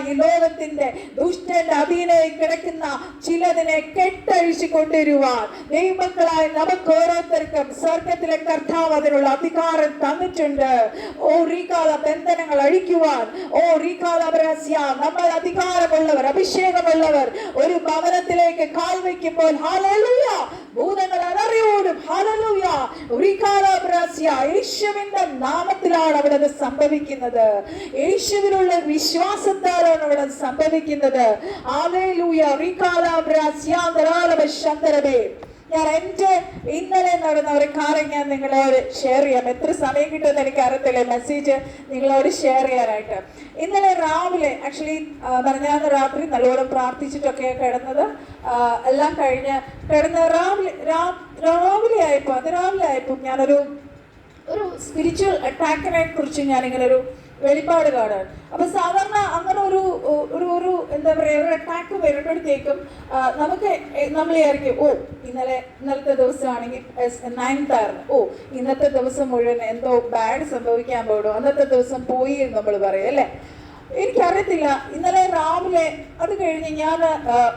ഈ ലോകത്തിന്റെ ദുഷ്ടന്റെ അധീനയിൽ കിടക്കുന്ന ചിലതിനെ കെട്ടഴിച്ച് കൊണ്ടുവരുവാൻ ദൈവമക്കളായ നമുക്ക് ഓരോരുത്തർക്കും സ്വർഗത്തിലെ കർത്താവ് അതിനുള്ള അധികാരം തന്നിട്ടുണ്ട്. ബന്ധനങ്ങൾ അഴിക്കുവാൻ, നമ്മൾ അധികാരമുള്ളവർ, അഭിഷേകമുള്ളവർ ഒരു ഭവനത്തിലേക്ക് കാൽ വയ്ക്കുമ്പോൾ ഹല്ലേലൂയ ഭൂതങ്ങൾ അലറിയോടും. ഹല്ലേലൂയ. യേശുവിന്റെ നാമത്തിലാണ് അവിടെ അത് സംഭവിക്കുന്നത്. യേശുവിനുള്ള വിശ്വാസത്താലാണ് അവിടെ സംഭവിക്കുന്നത്. ഹല്ലേലൂയ. ഞാൻ എന്റെ ഇന്നലെ നടന്ന ഒരു കാര്യം ഞാൻ നിങ്ങളോട് ഷെയർ ചെയ്യാം. എത്ര സമയം കിട്ടുമെന്ന് എനിക്ക് അറിയത്തില്ല മെസ്സേജ് നിങ്ങളോട് ഷെയർ ചെയ്യാനായിട്ട്. ഇന്നലെ രാവിലെ ആക്ച്വലി പറഞ്ഞാൽ രാത്രി നല്ലോണം പ്രാർത്ഥിച്ചിട്ടൊക്കെ കിടന്നത്, എല്ലാം കഴിഞ്ഞ് കിടന്ന രാവിലെ ആയപ്പോൾ ഞാനൊരു സ്പിരിച്വൽ അറ്റാക്കിനെ കുറിച്ച് ഞാനിങ്ങനെ വെളിപ്പാട് കാണുകയാണ്. അപ്പൊ സാധാരണ അങ്ങനെ ഒരു ഒരു ഒരു എന്താ പറയുക, ഒരു അറ്റാക്ക് വരുമ്പോഴത്തേക്കും നമ്മൾ വിചാരിക്കും, ഇന്നലത്തെ ദിവസമാണെങ്കിൽ 9th ആയിരുന്നു, ഇന്നത്തെ ദിവസം മുഴുവൻ എന്തോ ബാഡ് സംഭവിക്കാൻ പോകണോ, അന്നത്തെ ദിവസം പോയി എന്ന് നമ്മൾ പറയും അല്ലേ. എനിക്കറിയത്തില്ല, ഇന്നലെ രാവിലെ അത് കഴിഞ്ഞ് ഞാൻ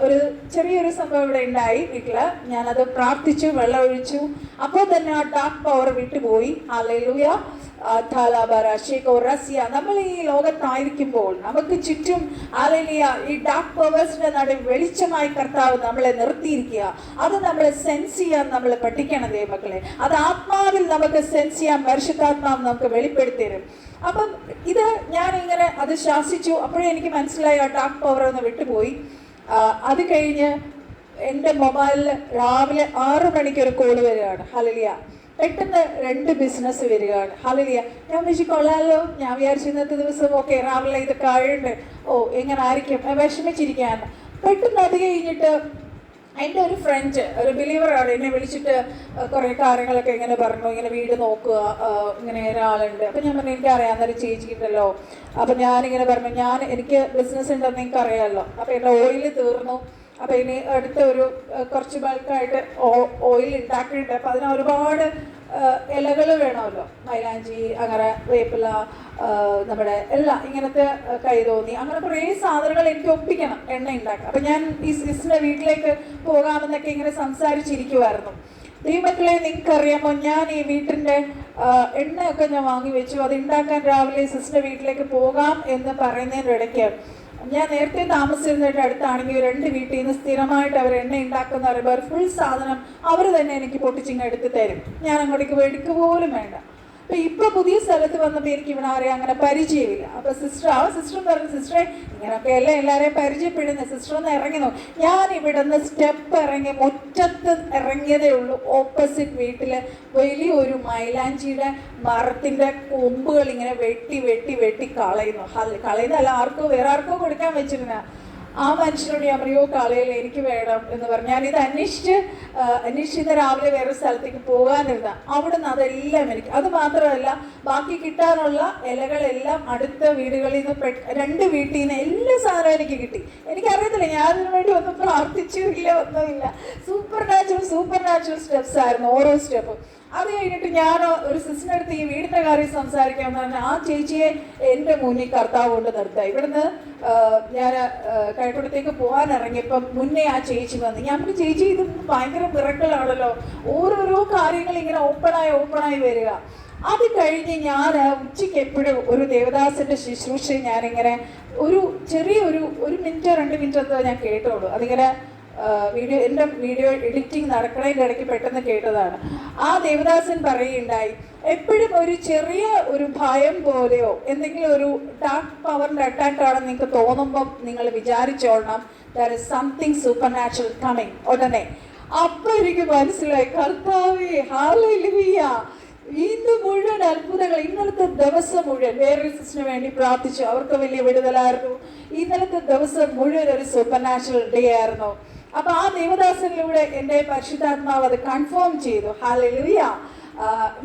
ഒരു ചെറിയൊരു സംഭവം ഇവിടെ ഉണ്ടായി വീട്ടില്. ഞാനത് പ്രാർത്ഥിച്ചു, വെള്ളം ഒഴിച്ചു, അപ്പോൾ തന്നെ ആ ഡാർക്ക് പവർ വിട്ടുപോയി. ഹല്ലേലൂയ. നമ്മൾ ഈ ലോകത്തായിരിക്കുമ്പോൾ നമുക്ക് ചുറ്റും ഈ ഡാർക്ക് പവേഴ്സിന്റെ നടുവിൽ വെളിച്ചമായി കർത്താവ് നമ്മളെ നിർത്തിയിരിക്കുക. അത് നമ്മളെ സെൻസ് ചെയ്യാൻ നമ്മൾ പഠിക്കണം ദൈവമക്കളെ. അത് ആത്മാവിൽ നമുക്ക് സെൻസ് ചെയ്യാൻ പരിശുദ്ധാത്മാവ് നമുക്ക് വെളിപ്പെടുത്തി തരും. അപ്പം ഇത് ഞാനിങ്ങനെ അത് ശാസിച്ചു. അപ്പോഴേ എനിക്ക് മനസ്സിലായി ആ ഡാർക്ക് പവർ ഒന്ന് വിട്ടുപോയി. അത് കഴിഞ്ഞ് എൻ്റെ മൊബൈലിൽ രാവിലെ 6 മണിക്ക് ഒരു കോള് വരികയാണ്. ഹല്ലേലൂയ. പെട്ടെന്ന് 2 ബിസിനസ് വരികയാണ്. ഹല്ലേലൂയ. ഞാൻ കൊള്ളാമല്ലോ. ഞാൻ വിചാരിച്ചു ഇന്നത്തെ ദിവസം രാവിലെ ഇത് കഴിയുണ്ട്, എങ്ങനെ ആയിരിക്കും, വിഷമിച്ചിരിക്കുകയാണ്. പെട്ടെന്ന് അത് കഴിഞ്ഞിട്ട് എൻ്റെ ഒരു ഫ്രണ്ട്, ഒരു ബിലീവറാണ്, എന്നെ വിളിച്ചിട്ട് കുറേ കാര്യങ്ങളൊക്കെ ഇങ്ങനെ പറഞ്ഞു, ഇങ്ങനെ വീട് നോക്കുക, ഇങ്ങനെ ഒരാളുണ്ട്. അപ്പം ഞാൻ പറഞ്ഞു, എനിക്ക് അറിയാവുന്നൊരു ചേച്ചിയുണ്ടല്ലോ. അപ്പം ഞാനിങ്ങനെ പറഞ്ഞു, എനിക്ക് ബിസിനസ് ഉണ്ടെന്ന് നിങ്ങൾക്ക് അറിയാമല്ലോ. അപ്പം എൻ്റെ ഓയിൽ തീർന്നു. അപ്പം ഇനി അടുത്ത കുറച്ച് ബൾക്കായിട്ട് ഓയിൽ ഉണ്ടാക്കിയിട്ടുണ്ട്. അപ്പം അതിന് ഒരുപാട് ഇലകൾ വേണമല്ലോ, മൈലാഞ്ചി, അങ്ങനെ വേപ്പില, നമ്മുടെ എല്ലാം ഇങ്ങനത്തെ കൈതോന്നി, അങ്ങനെ കുറേ സാധനങ്ങൾ എനിക്ക് ഒപ്പിക്കണം എണ്ണ ഉണ്ടാക്കാം. അപ്പം ഞാൻ ഈ സിസ്റ്ററിൻ്റെ വീട്ടിലേക്ക് പോകാമെന്നൊക്കെ ഇങ്ങനെ സംസാരിച്ചിരിക്കുമായിരുന്നു. ദൈവമക്കളെ, നിങ്ങൾക്കറിയാമോ, ഞാൻ ഈ വീട്ടിൻ്റെ എണ്ണയൊക്കെ ഞാൻ വാങ്ങി വെച്ചു. അത് ഉണ്ടാക്കാൻ രാവിലെ സിസ്റ്ററിൻ്റെ വീട്ടിലേക്ക് പോകാം എന്ന് പറയുന്നതിൻ്റെ ഇടയ്ക്ക്, ഞാൻ നേരത്തെ താമസിച്ചിരുന്നതിൻ്റെ അടുത്താണെങ്കിൽ 2 വീട്ടിൽ നിന്ന് സ്ഥിരമായിട്ട് അവർ എണ്ണ ഉണ്ടാക്കുന്ന പറയുമ്പോൾ ഫുൾ സാധനം അവർ തന്നെ എനിക്ക് പൊട്ടിച്ചിങ്ങ് എടുത്ത് തരും. ഞാൻ അങ്ങോട്ടേക്ക് മേടിക്കുക പോലും വേണ്ട. അപ്പം ഇപ്പം പുതിയ സ്ഥലത്ത് വന്നപ്പോൾ എനിക്ക് ഇവിടെ ആരെയും അങ്ങനെ പരിചയമില്ല. അപ്പം സിസ്റ്റർ പറഞ്ഞു, സിസ്റ്ററെ ഇങ്ങനെയൊക്കെ എല്ലാവരെയും പരിചയപ്പെടുന്നത്, സിസ്റ്റർ ഒന്ന് ഇറങ്ങി നോക്കും. ഞാൻ ഇവിടെ നിന്ന് സ്റ്റെപ്പ് ഇറങ്ങി മുറ്റത്ത് ഇറങ്ങിയതേ ഉള്ളൂ. ഓപ്പോസിറ്റ് വീട്ടിൽ വലിയൊരു മൈലാഞ്ചിയുടെ മരത്തിൻ്റെ കൊമ്പുകൾ ഇങ്ങനെ വെട്ടി കളയുന്നതല്ല, വേറെ ആർക്കോ കൊടുക്കാൻ വെച്ചിരുന്ന. ആ മനുഷ്യനോട് ഞാൻ പറയോ, കളയിൽ എനിക്ക് വേണം എന്ന് പറഞ്ഞു. ഞാനിത് അന്വേഷിച്ച് രാവിലെ വേറെ സ്ഥലത്തേക്ക് പോകാനിരുന്ന. അവിടെ നിന്ന് അതെല്ലാം എനിക്ക്, അത് മാത്രമല്ല ബാക്കി കിട്ടാനുള്ള ഇലകളെല്ലാം അടുത്ത വീടുകളിൽ നിന്ന് 2 വീട്ടിൽ നിന്ന് എല്ലാ സാധനവും എനിക്ക് കിട്ടി. എനിക്കറിയത്തില്ല, ഞാൻ അതിനു വേണ്ടി ഒന്നും പ്രാർത്ഥിച്ചില്ല, ഒന്നുമില്ല. സൂപ്പർ നാച്ചുറൽ സ്റ്റെപ്സ് ആയിരുന്നു ഓരോ സ്റ്റെപ്പും. അത് കഴിഞ്ഞിട്ട് ഞാൻ ഒരു സിസ്റ്ററിൻ്റെ അടുത്ത് ഈ വീടിൻ്റെ കാര്യം സംസാരിക്കാമെന്ന് പറഞ്ഞാൽ ആ ചേച്ചിയെ എൻ്റെ മുന്നിൽ കർത്താവ് കൊണ്ട് നിർത്തുക. ഇവിടുന്ന് ഞാൻ കൈക്കുടത്തേക്ക് പോകാൻ ഇറങ്ങിയപ്പം മുന്നേ ആ ചേച്ചി വന്നു. ഞാൻ പറഞ്ഞു, ചേച്ചി ഇത് ഭയങ്കര മിറക്കിളാണല്ലോ, ഓരോരോ കാര്യങ്ങൾ ഇങ്ങനെ ഓപ്പണായി വരിക. അത് കഴിഞ്ഞ് ഞാൻ ഉച്ചയ്ക്ക് എപ്പോഴും ഒരു ദേവദാസൻ്റെ ശുശ്രൂഷ ഞാനിങ്ങനെ ഒരു മിനിറ്റോ 2 മിനിറ്റോ എന്തോ ഞാൻ കേട്ടോളൂ. അതിങ്ങനെ എൻ്റെ വീഡിയോ എഡിറ്റിംഗ് നടക്കണതിൻ്റെ ഇടയ്ക്ക് പെട്ടെന്ന് കേട്ടതാണ്. ആ ദേവദാസൻ പറയുകയുണ്ടായി, എപ്പോഴും ഒരു ചെറിയ ഒരു ഭയം പോലെയോ എന്തെങ്കിലും ഒരു ഡാർക്ക് പവറിൻ്റെ അറ്റാക്കാണെന്ന് നിങ്ങൾക്ക് തോന്നുമ്പം നിങ്ങൾ വിചാരിച്ചോളണം, there is something supernatural coming. ഉടനെ അപ്പം എനിക്ക് മനസ്സിലായി, കർത്താവേ ഹല്ലേലൂയ, ഇന്ന് മുഴുവൻ അത്ഭുതങ്ങൾ. ഇന്നലത്തെ ദിവസം മുഴുവൻ വേറൊരു സിസ്റ്ററിന് വേണ്ടി പ്രാർത്ഥിച്ചു, അവർക്ക് വലിയ വിടുതലായിരുന്നു. ഇന്നലത്തെ ദിവസം മുഴുവൻ ഒരു സൂപ്പർ നാച്ചുറൽ ഡേ ആയിരുന്നു. അപ്പൊ ആ ദേവദാസനിലൂടെ എൻ്റെ പരിശുദ്ധാത്മാവ് അത് കൺഫേം ചെയ്തു. ഹല്ലേലൂയ.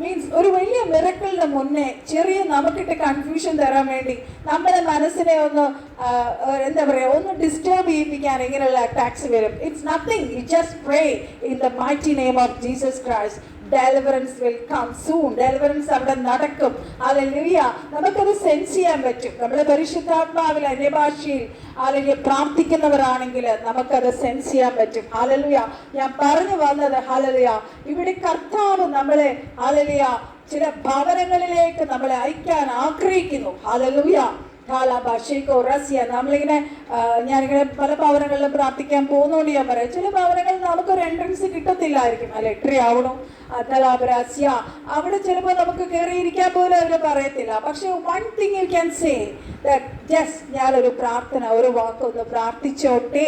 മീൻസ് ഒരു വലിയ മിറക്കിളിന് മുന്നേ ചെറിയ നമുക്കിട്ട് കൺഫ്യൂഷൻ തരാൻ വേണ്ടി നമ്മുടെ മനസ്സിനെ ഒന്ന് ഡിസ്റ്റർബ് ചെയ്യിപ്പിക്കാൻ ഇങ്ങനെയുള്ള അറ്റാക്സ് വരും. It's nothing, you just pray in the mighty name of Jesus Christ. Deliverance will come soon. Deliverance അവിടെ നടക്കും. ഹല്ലേലൂയ. നമുക്കത് സെൻസ് ചെയ്യാൻ പറ്റും. നമ്മുടെ പരിശുദ്ധാത്മാവിൽ അന്യഭാഷയിൽ അല്ലെങ്കിൽ പ്രാർത്ഥിക്കുന്നവരാണെങ്കിൽ നമുക്കത് സെൻസ് ചെയ്യാൻ പറ്റും. ഹല്ലേലൂയ. ഞാൻ പറഞ്ഞു വന്നത്, ഹല്ലേലൂയ, ഇവിടെ കർത്താവ് നമ്മളെ ഹല്ലേലൂയ ചില ഭവനങ്ങളിലേക്ക് നമ്മളെ അയക്കാൻ ആഗ്രഹിക്കുന്നു. ഹല്ലേലൂയ. നമ്മളിങ്ങനെ ഞാനിങ്ങനെ പല ഭവനങ്ങളിലും പ്രാർത്ഥിക്കാൻ പോകുന്നതുകൊണ്ട് ഞാൻ പറയാം, ചില ഭവനങ്ങളിൽ നമുക്കൊരു എൻട്രൻസ് കിട്ടത്തില്ലായിരിക്കും. എൻട്രി ആവണം, അവിടെ ചിലപ്പോൾ നമുക്ക് കയറിയിരിക്കാൻ പോലും അവർ പറയത്തില്ല. പക്ഷെ one thing you can say that just ഞാനൊരു പ്രാർത്ഥന, ഒരു വാക്കൊന്ന് പ്രാർത്ഥിച്ചോട്ടെ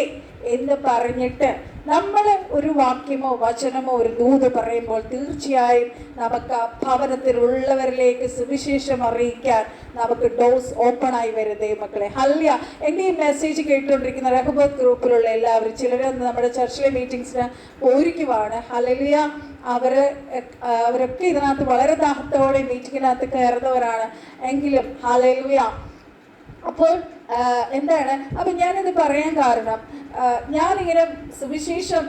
എന്ന് പറഞ്ഞിട്ട് നമ്മൾ ഒരു വാക്യമോ വചനമോ ഒരു ദൂത് പറയുമ്പോൾ തീർച്ചയായും നമുക്ക് ആ ഭവനത്തിലുള്ളവരിലേക്ക് സുവിശേഷം അറിയിക്കാൻ നമുക്ക് ഡോസ് ഓപ്പൺ ആയി വരുന്നേ മക്കളെ. ഹല്ലേലൂയ. എൻ്റെ ഈ മെസ്സേജ് കേട്ടുകൊണ്ടിരിക്കുന്ന റഹബത്ത് ഗ്രൂപ്പിലുള്ള എല്ലാവരും, ചിലരൊന്ന് നമ്മുടെ ചർച്ചിലെ മീറ്റിംഗ്സിന് പോയിരിക്കുവാണ്. ഹല്ലേലൂയ. അവരൊക്കെ ഇതിനകത്ത് വളരെ ദാഹത്തോടെ മീറ്റിങ്ങിനകത്ത് കയറുന്നവരാണ്. എങ്കിലും ഹല്ലേലൂയ. അപ്പോൾ എന്താണ്, അപ്പം ഞാനിത് പറയാൻ കാരണം, ഞാനിങ്ങനെ സുവിശേഷം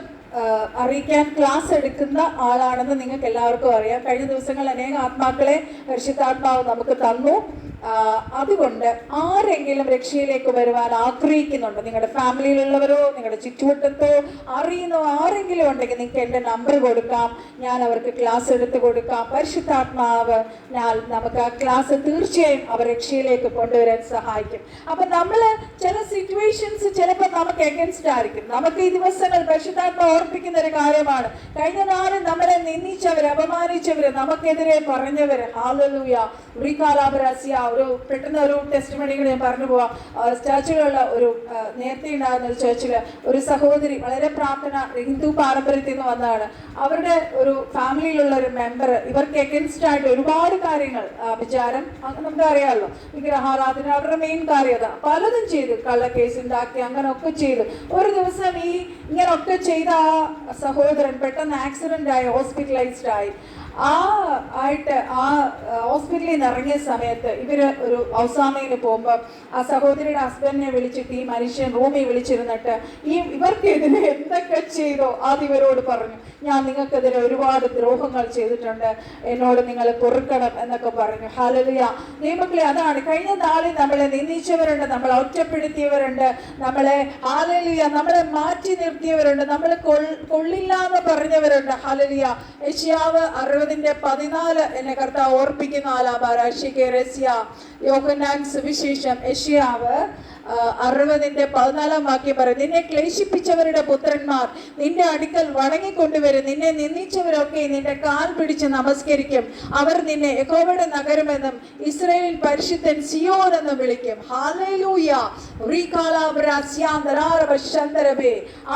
അറിയിക്കാൻ ക്ലാസ് എടുക്കുന്ന ആളാണെന്ന് നിങ്ങൾക്ക് എല്ലാവർക്കും അറിയാം. കഴിഞ്ഞ ദിവസങ്ങൾ അനേക ആത്മാക്കളെ പരിശുദ്ധാത്മാവ് നമുക്ക് തന്നു. അതുകൊണ്ട് ആരെങ്കിലും രക്ഷയിലേക്ക് വരുവാൻ ആഗ്രഹിക്കുന്നുണ്ടോ, നിങ്ങളുടെ ഫാമിലിയിലുള്ളവരോ നിങ്ങളുടെ ചുറ്റുവട്ടത്തോ അറിയുന്നോ ആരെങ്കിലും ഉണ്ടെങ്കിൽ നിങ്ങൾക്ക് എൻ്റെ നമ്പർ കൊടുക്കാം, ഞാൻ അവർക്ക് ക്ലാസ് എടുത്ത് കൊടുക്കാം. പരിശുദ്ധാത്മാവ് നമുക്ക് ആ ക്ലാസ് തീർച്ചയായും അവർ രക്ഷയിലേക്ക് കൊണ്ടുവരാൻ സഹായിക്കും. അപ്പം നമ്മൾ ചില സിറ്റുവേഷൻസ് ചിലപ്പോൾ നമുക്ക് എഗൻസ്റ്റ് ആയിരിക്കും. നമുക്ക് ഈ ദിവസങ്ങൾ പരിശുദ്ധാത്മാവ് ഓർപ്പിക്കുന്ന ഒരു കാര്യമാണ്, കഴിഞ്ഞ നാളിൽ നമ്മളെ നിന്ദിച്ചവർ, അപമാനിച്ചവർ, നമുക്കെതിരെ പറഞ്ഞവർ, ഹല്ലേലൂയ, റികാലാബരാസിയ, പെട്ടെന്ന് ഒരു ടെസ്റ്റിമണി ഞാൻ പറഞ്ഞു പോവാം. ചർച്ചിലുള്ള ഒരു നേരത്തെ ഉണ്ടാകുന്ന ഒരു ചർച്ചില് ഒരു സഹോദരി, വളരെ പ്രാർത്ഥന, ഹിന്ദു പാരമ്പര്യത്തിൽ നിന്ന് വന്നതാണ്. അവരുടെ ഒരു ഫാമിലിയിലുള്ള ഒരു മെമ്പർ ഇവർക്ക് എഗൻസ്റ്റ് ആയിട്ട് ഒരുപാട് കാര്യങ്ങൾ, വിചാരം നമുക്ക് അറിയാമല്ലോ, വിഗ്രഹാരാധന അവരുടെ മെയിൻ കാര്യം പലതും ചെയ്തു, കള്ളക്കേസ് ഉണ്ടാക്കി, അങ്ങനെയൊക്കെ ചെയ്തു. ഒരു ദിവസം ഇങ്ങനൊക്കെ ചെയ്ത ആ സഹോദരൻ പെട്ടെന്ന് ആക്സിഡന്റ് ആയി ഹോസ്പിറ്റലൈസ്ഡ് ആയി. ഹോസ്പിറ്റലിൽ നിന്ന് ഇറങ്ങിയ സമയത്ത് ഇവര് ഒരു ഔസാമയിൽ പോകുമ്പോൾ ആ സഹോദരിയുടെ ഹസ്ബൻഡിനെ വിളിച്ചിട്ട് ഈ മനുഷ്യൻ റൂമിൽ വിളിച്ചിരുന്നിട്ട് ഇവർക്കെതിരെ എന്തൊക്കെ ചെയ്തോ അത് ഇവരോട് പറഞ്ഞു. ഞാൻ നിങ്ങൾക്കെതിരെ ഒരുപാട് ദ്രോഹങ്ങൾ ചെയ്തിട്ടുണ്ട്, എന്നോട് നിങ്ങൾ പൊറുക്കണം എന്നൊക്കെ പറഞ്ഞു. ഹല്ലേലൂയ. ദൈവമക്കളെ, അതാണ് കഴിഞ്ഞ നാളിൽ നമ്മളെ നിന്ദിച്ചവരുണ്ട്, നമ്മളെ ഒറ്റപ്പെടുത്തിയവരുണ്ട്, നമ്മളെ ഹല്ലേലൂയ നമ്മളെ മാറ്റി നിർത്തിയവരുണ്ട്, നമ്മൾ കൊള്ളില്ല എന്ന് പറഞ്ഞവരുണ്ട്. ഹല്ലേലൂയ. യെശയ്യാവ് 60:14 എന്നെ കർത്താവ് ഓർപ്പിക്കുന്ന യോഹന്നാൻ സുവിശേഷം യെശയ്യാവ് 60:14 വാക്യം പറയും, നിന്നെ ക്ലേശിപ്പിച്ചവരുടെ പുത്രന്മാർ നിന്റെ അടുക്കൽ വണങ്ങിക്കൊണ്ടുവരും, നിന്നെ നിന്ദിച്ചവരൊക്കെ നിന്റെ കാൽ പിടിച്ച് നമസ്കരിക്കും, അവർ നിന്നെ യഹോവയുടെ നഗരമെന്നും ഇസ്രായേലിൻ പരിശുദ്ധൻ സിയോൻ എന്നും വിളിക്കും. ഹല്ലേലൂയ.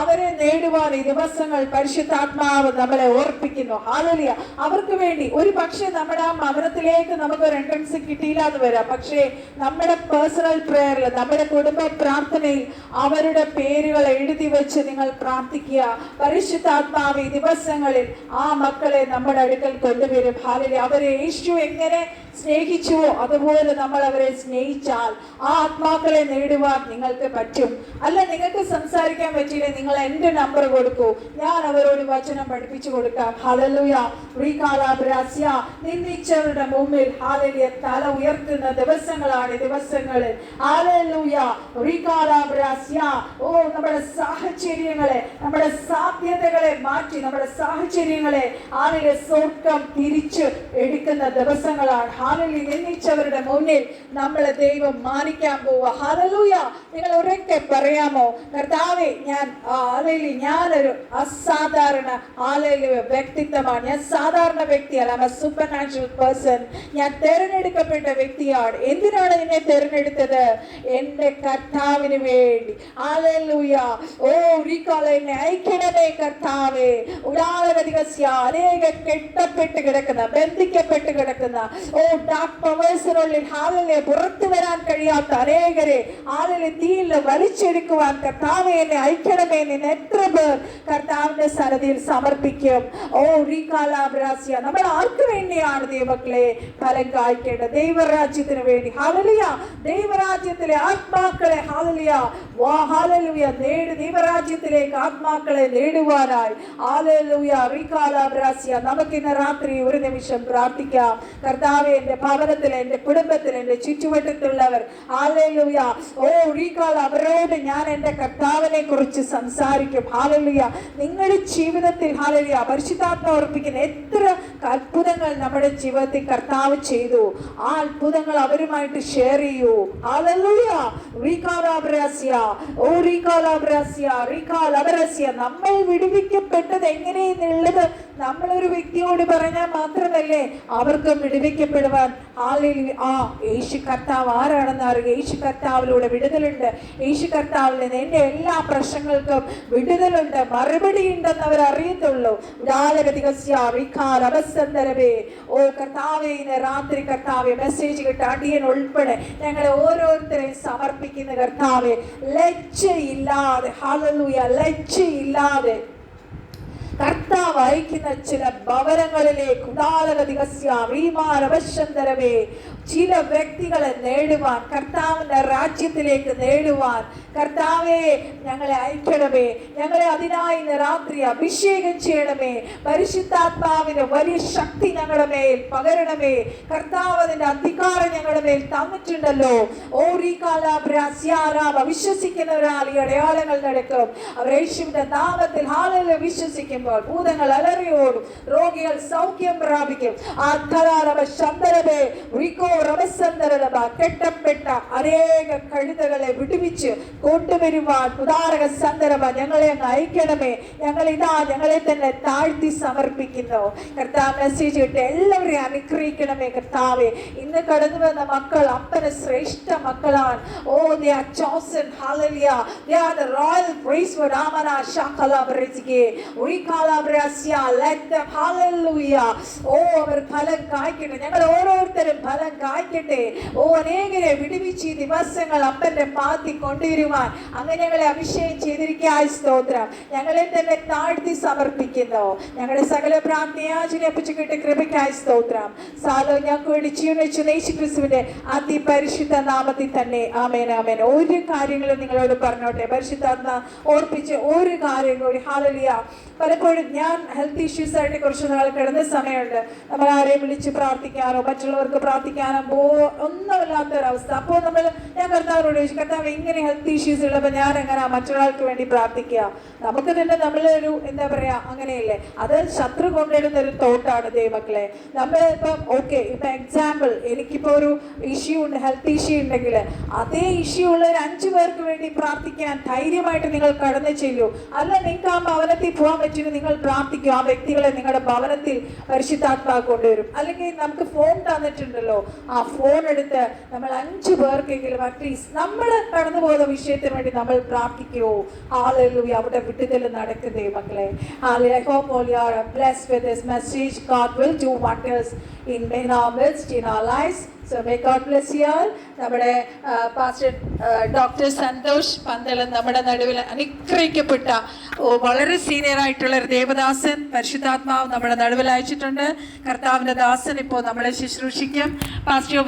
അവരെ നേടുവാൻ ഈ ദിവസങ്ങൾ പരിശുദ്ധാത്മാവ് നമ്മളെ ഓർപ്പിക്കുന്നു. ഹല്ലേലൂയ. അവർക്ക് വേണ്ടി ഒരു പക്ഷേ നമ്മുടെ ആ ഭവനത്തിലേക്ക് നമുക്കൊരു എൻട്രൻസ് കിട്ടിയില്ല എന്ന് വരാം, പക്ഷേ നമ്മുടെ പേഴ്സണൽ പ്രേയറിൽ, നമ്മുടെ കുടുംബ പ്രാർത്ഥനയിൽ അവരുടെ പേരുകൾ എഴുതി വെച്ച് നിങ്ങൾ പ്രാർത്ഥിക്കുക. പരിശുദ്ധാത്മാവ് ഈ ദിവസങ്ങളിൽ ആ മക്കളെ നമ്മുടെ അടുക്കൽ കൊണ്ടുവരും. ഹല്ലേലൂയ. അവരെ യേശു എങ്ങനെ സ്നേഹിച്ചുവോ അതുപോലെ നമ്മൾ അവരെ സ്നേഹിച്ചാൽ ആ ആത്മാക്കളെ നേടുവാൻ നിങ്ങൾക്ക് പറ്റും. അല്ല, നിങ്ങൾക്ക് സംസാരിക്കാൻ പറ്റിയില്ല, നിങ്ങൾ എൻ്റെ നമ്പർ കൊടുക്കൂ, ഞാൻ അവരോട് വചനം പഠിപ്പിച്ചു കൊടുക്കാം. ഹല്ലേലൂയ. നിന്ദിച്ചവരുടെ മുമ്പിൽ ഹല്ലേലൂയ തല ഉയർത്തുന്ന ദിവസങ്ങളാണ് ദിവസങ്ങളിൽ. ഹല്ലേലൂയ. ഓ, നമ്മുടെ സാഹചര്യങ്ങളെ, നമ്മുടെ സാധ്യതകളെ മാറ്റി, നമ്മുടെ സാഹചര്യങ്ങളെ ഹല്ലേലൂയ സ്വർഗ്ഗം തിരിച്ചു എടുക്കുന്ന ദിവസങ്ങളാണ്. ഹല്ലേലൂയ. നിന്ദിച്ചവരുടെ മുന്നിൽ നമ്മളെ ദൈവം മാനിക്കാൻ പോവുക. ഹല്ലേലൂയ. നിങ്ങൾ ഉറക്കെ പറയാമോ, കർത്താവേ, ഞാനൊരു അസാധാരണ വ്യക്തിത്വമാണ്, ഞാൻ സാധാരണ വ്യക്തിയല്ല, സൂപ്പർ നാച്ചുറൽ പേഴ്സൺ, ഞാൻ തെരഞ്ഞെടുക്കപ്പെട്ട വ്യക്തിയാണ്. എന്തിനാണ് എന്നെ തെരഞ്ഞെടുത്തത്? എന്റെ കർത്താവിന് വേണ്ടി. ഹല്ലേലൂയ. ഓ, എന്നെ അയക്കണമേ കർത്താവേ. അനേക കെട്ടപ്പെട്ട് കിടക്കുന്ന, ബന്ധിക്കപ്പെട്ട് കിടക്കുന്ന, ഓ ഡാർക്ക് പവേഴ്സിനുള്ളിൽ ഹല്ലേലൂയ പുറത്തു വരാൻ കഴിയാത്ത അനേകരെ ഹല്ലേലൂയ തീയിൽ വലിച്ചെടുക്കുവാൻ കർത്താവേ എന്നെ അയക്കണമേ. എന്ന് എത്ര പേർ കർത്താവിന്റെ സന്നിധിയിൽ സമർപ്പിക്കും? ഓ റീകാലാബ്രാസിയ. നമ്മൾ ആർക്ക് വേണ്ടിയാണ് ദൈവമക്കളെ ഫലം കായ്ക്കേണ്ടത്? ദൈവരാജ്യത്തിന് വേണ്ടി. ഹല്ലേലൂയ. ദൈവരാജ്യത്തിലെ ആത്മാക്കളെ ഹല്ലേലൂയ ഹല്ലേലൂയ ദൈവരാജ്യത്തിലേക്ക് ആത്മാക്കളെ നേടുവാനായി ഹല്ലേലൂയ റീകാലാബ്രാസിയ. നമുക്കിന്ന് രാത്രി ഒരു നിമിഷം പ്രാർത്ഥിക്കാം. കർത്താവേ, എൻ്റെ ഭവനത്തിൽ, എൻ്റെ കുടുംബത്തിൽ, എൻ്റെ ചുറ്റുവട്ടത്തുള്ളവർ ഹല്ലേലൂയ ഓ റീകാൽ അവരോട് ഞാൻ എൻ്റെ കർത്താവിനെ കുറിച്ച് സംസാരിക്കും. ഹല്ലേലൂയ. നിങ്ങളുടെ ജീവിതത്തിൽ ഹല്ലേലൂയ പരിശുദ്ധാത്മാവ് ഓർപ്പിക്കുന്ന എത്ര അത്ഭുതങ്ങൾ നമ്മുടെ ജീവിതത്തിൽ കർത്താവ് ചെയ്തു, ആ അത്ഭുതങ്ങൾ അവരുമായിട്ട് ഷെയർ ചെയ്യൂ. ഹല്ലേലൂയ. നമ്മൾ വിടുവിക്കപ്പെട്ടത് എങ്ങനെയെന്നുള്ളത് നമ്മളൊരു വ്യക്തിയോട് പറഞ്ഞാൽ മാത്രമല്ലേ അവർക്കും വിടുവിക്കപ്പെടുവാൻ. യേശു കർത്താവ് ആരാണെന്ന് അറിയുക. യേശു കർത്താവിലൂടെ വിടുതലുണ്ട്. യേശു കർത്താവിൽ നിന്ന് എൻ്റെ എല്ലാ പ്രശ്നങ്ങൾക്കും വിടുതലുണ്ട്, മറുപടി ഉണ്ടെന്ന് അവർ അറിയത്തുള്ളൂ. ഓ കർത്താവേ, ഇന്ന് രാത്രി കർത്താവെ മെസ്സേജ് കിട്ട അടിയൻ ഉൾപ്പെടെ ഞങ്ങളെ ഓരോരുത്തരെയും സമർപ്പിക്കുന്ന കർത്താവെ, ലജ്ജയില്ലാതെ ഹല്ലേലൂയ ലജ്ജയില്ലാതെ കർത്താവ് അയക്കുന്ന ചില ഭവനങ്ങളിലേക്ക് ചില വ്യക്തികളെ നേടുവാൻ, കർത്താവിന്റെ രാജ്യത്തിലേക്ക് നേടുവാൻ കർത്താവേ ഞങ്ങളെ അയക്കണമേ. ഞങ്ങളെ അതിനായി ഇന്ന് രാത്രി അഭിഷേകം ചെയ്യണമേ. പരിശുദ്ധാത്മാവിന്റെ വലിയ ശക്തി ഞങ്ങളുടെ മേൽ പകരണമേ. കർത്താവ് അതിന്റെ അധികാരം ഞങ്ങളുടെ മേൽ തന്നിട്ടുണ്ടല്ലോ. വിശ്വസിക്കുന്ന ഒരാൾ ഈ അടയാളങ്ങൾ നടക്കും. അവർ യേശുവിന്റെ നാമത്തിൽ ഹാലയിലെ വിശ്വസിക്കുമ്പോൾ ഭൂതങ്ങൾ അലറിയോടും, രോഗികൾ സൗഖ്യം പ്രാപിക്കും. കെട്ടപ്പെട്ട അനേക കഴുതകളെ വിടുവിച്ച് കൊണ്ടുവരുവാൻ ഉദാരക സന്ദർഭ ഞങ്ങളെ അങ്ങ് അയക്കണമേ. ഞങ്ങളെ തന്നെ താഴ്ത്തി സമർപ്പിക്കുന്നു. കർത്താവ് മെസ്സേജ് ഇട്ട് എല്ലാവരെയും അനുഗ്രഹിക്കണമേ. കർത്താവെ, ഇന്ന് കടന്നു വന്ന മക്കൾ അപ്പന് ശ്രേഷ്ഠ മക്കളാണ്. they are chosen. Hallelujah. They are the royal priesthood. Amana shakala brizge urikala brasya. Let them, hallelujah, അവർ ഫലം കായ്ക്കട്ടെ. ഞങ്ങൾ ഓരോരുത്തരും ഫലം കായ്ക്കട്ടെ. അനേകരെ വിടുവിച്ച് ദിവസങ്ങൾ അപ്പന്റെ പാത്തി കൊണ്ടുവരുവാൻ അങ്ങനെ ഞങ്ങളെ അഭിഷേകം ചെയ്തിരിക്കായ സ്തോത്രം. ഞങ്ങളെ തന്നെ താഴ്ത്തി സമർപ്പിക്കുന്നു. ഞങ്ങളുടെ സകല പ്രാർത്ഥനയാചനെ അപ്പിച്ചുകിട്ട് കൃപയ്ക്കായി സ്തോത്രം. സാലോ ഞങ്ങൾക്ക് വേണ്ടി ജീവൻ വെച്ച യേശുക്രിസ്തുവിന്റെ അതിപരിശുദ്ധ നാമത്തിൽ തന്നെ ആമേൻ, ആമേൻ. ഒരു കാര്യങ്ങളും നിങ്ങളോട് പറഞ്ഞോട്ടെ. പരിശുദ്ധാത്മ ഓർപ്പിച്ച് ഒരു കാര്യം കൂടി. ഹല്ലേലൂയ. പലപ്പോഴും ഞാൻ ഹെൽത്ത് ഇഷ്യൂസ് ആയിട്ട് കുറച്ച് നാൾ കിടന്ന സമയമുണ്ട്. നമ്മൾ ആരെയും വിളിച്ച് പ്രാർത്ഥിക്കാനോ മറ്റുള്ളവർക്ക് പ്രാർത്ഥിക്കാനോ ഒന്നുമില്ലാത്തൊരവസ്ഥ. അപ്പോൾ ഞാൻ കർത്താവിനോട് ചോദിച്ചു, കർത്താവ് ഇങ്ങനെ ഹെൽത്ത് ഇഷ്യൂസ് ഉള്ളപ്പോൾ ഞാൻ എങ്ങനെ മറ്റൊരാൾക്ക് വേണ്ടി പ്രാർത്ഥിക്കുക? നമുക്ക് തന്നെ നമ്മളൊരു എന്താ പറയാ, അങ്ങനെയല്ലേ, അത് ശത്രു കൊണ്ടിടുന്ന ഒരു തോട്ടാണ് ദൈവമക്കളെ. നമ്മളിപ്പം ഇപ്പൊ എക്സാമ്പിൾ, എനിക്കിപ്പോ ഒരു ഇഷ്യൂ ഉണ്ട്, ഹെൽത്ത് ഇഷ്യൂ ഉണ്ടെങ്കിൽ അതേ ഇഷ്യൂ ഉള്ള ഒരു 5 പേർക്ക് വേണ്ടി പ്രാർത്ഥിക്കാൻ ധൈര്യമായിട്ട് നിങ്ങൾ കടന്നു ചെല്ലൂ. അല്ല, നിങ്ങൾക്ക് ആ ഭവനത്തിൽ പോകാൻ പറ്റുമെങ്കിൽ നിങ്ങൾ പ്രാർത്ഥിക്കും. ആ വ്യക്തികളെ നിങ്ങളുടെ ഭവനത്തിൽ പരിശുദ്ധാത്മാവ് കൊണ്ടുവരും. അല്ലെങ്കിൽ നമുക്ക് ഫോൺ തന്നിട്ടുണ്ടല്ലോ, ആ ഫോൺ എടുത്ത് നമ്മൾ 5 പേർക്കെങ്കിലും അറ്റ്ലീസ്റ്റ് നമ്മൾ കടന്നു പോകുന്ന വിഷയത്തിന് വേണ്ടി നമ്മൾ പ്രാർത്ഥിക്കുമോ? ഹല്ലേലൂയ. അവിടെ വിടുതൽ നടക്കും ദൈവമക്കളെ. Hallelujah. I hope all you are blessed with this message. God will do wonders in our midst, in our lives. So may God bless you all. നമ്മുടെ പാസ്റ്റർ ഡോക്ടർ സന്തോഷ് പന്തളം നമ്മുടെ നടുവിൽ അനുഗ്രഹിക്കപ്പെട്ട വളരെ സീനിയർ ആയിട്ടുള്ള ഒരു ദേവദാസൻ പരിശുദ്ധാത്മാവ് നമ്മുടെ നടുവിൽ അയച്ചിട്ടുണ്ട്. കർത്താവിന്റെ ദാസൻ ഇപ്പോൾ നമ്മളെ ശുശ്രൂഷിക്കും. പാസ്റ്റർ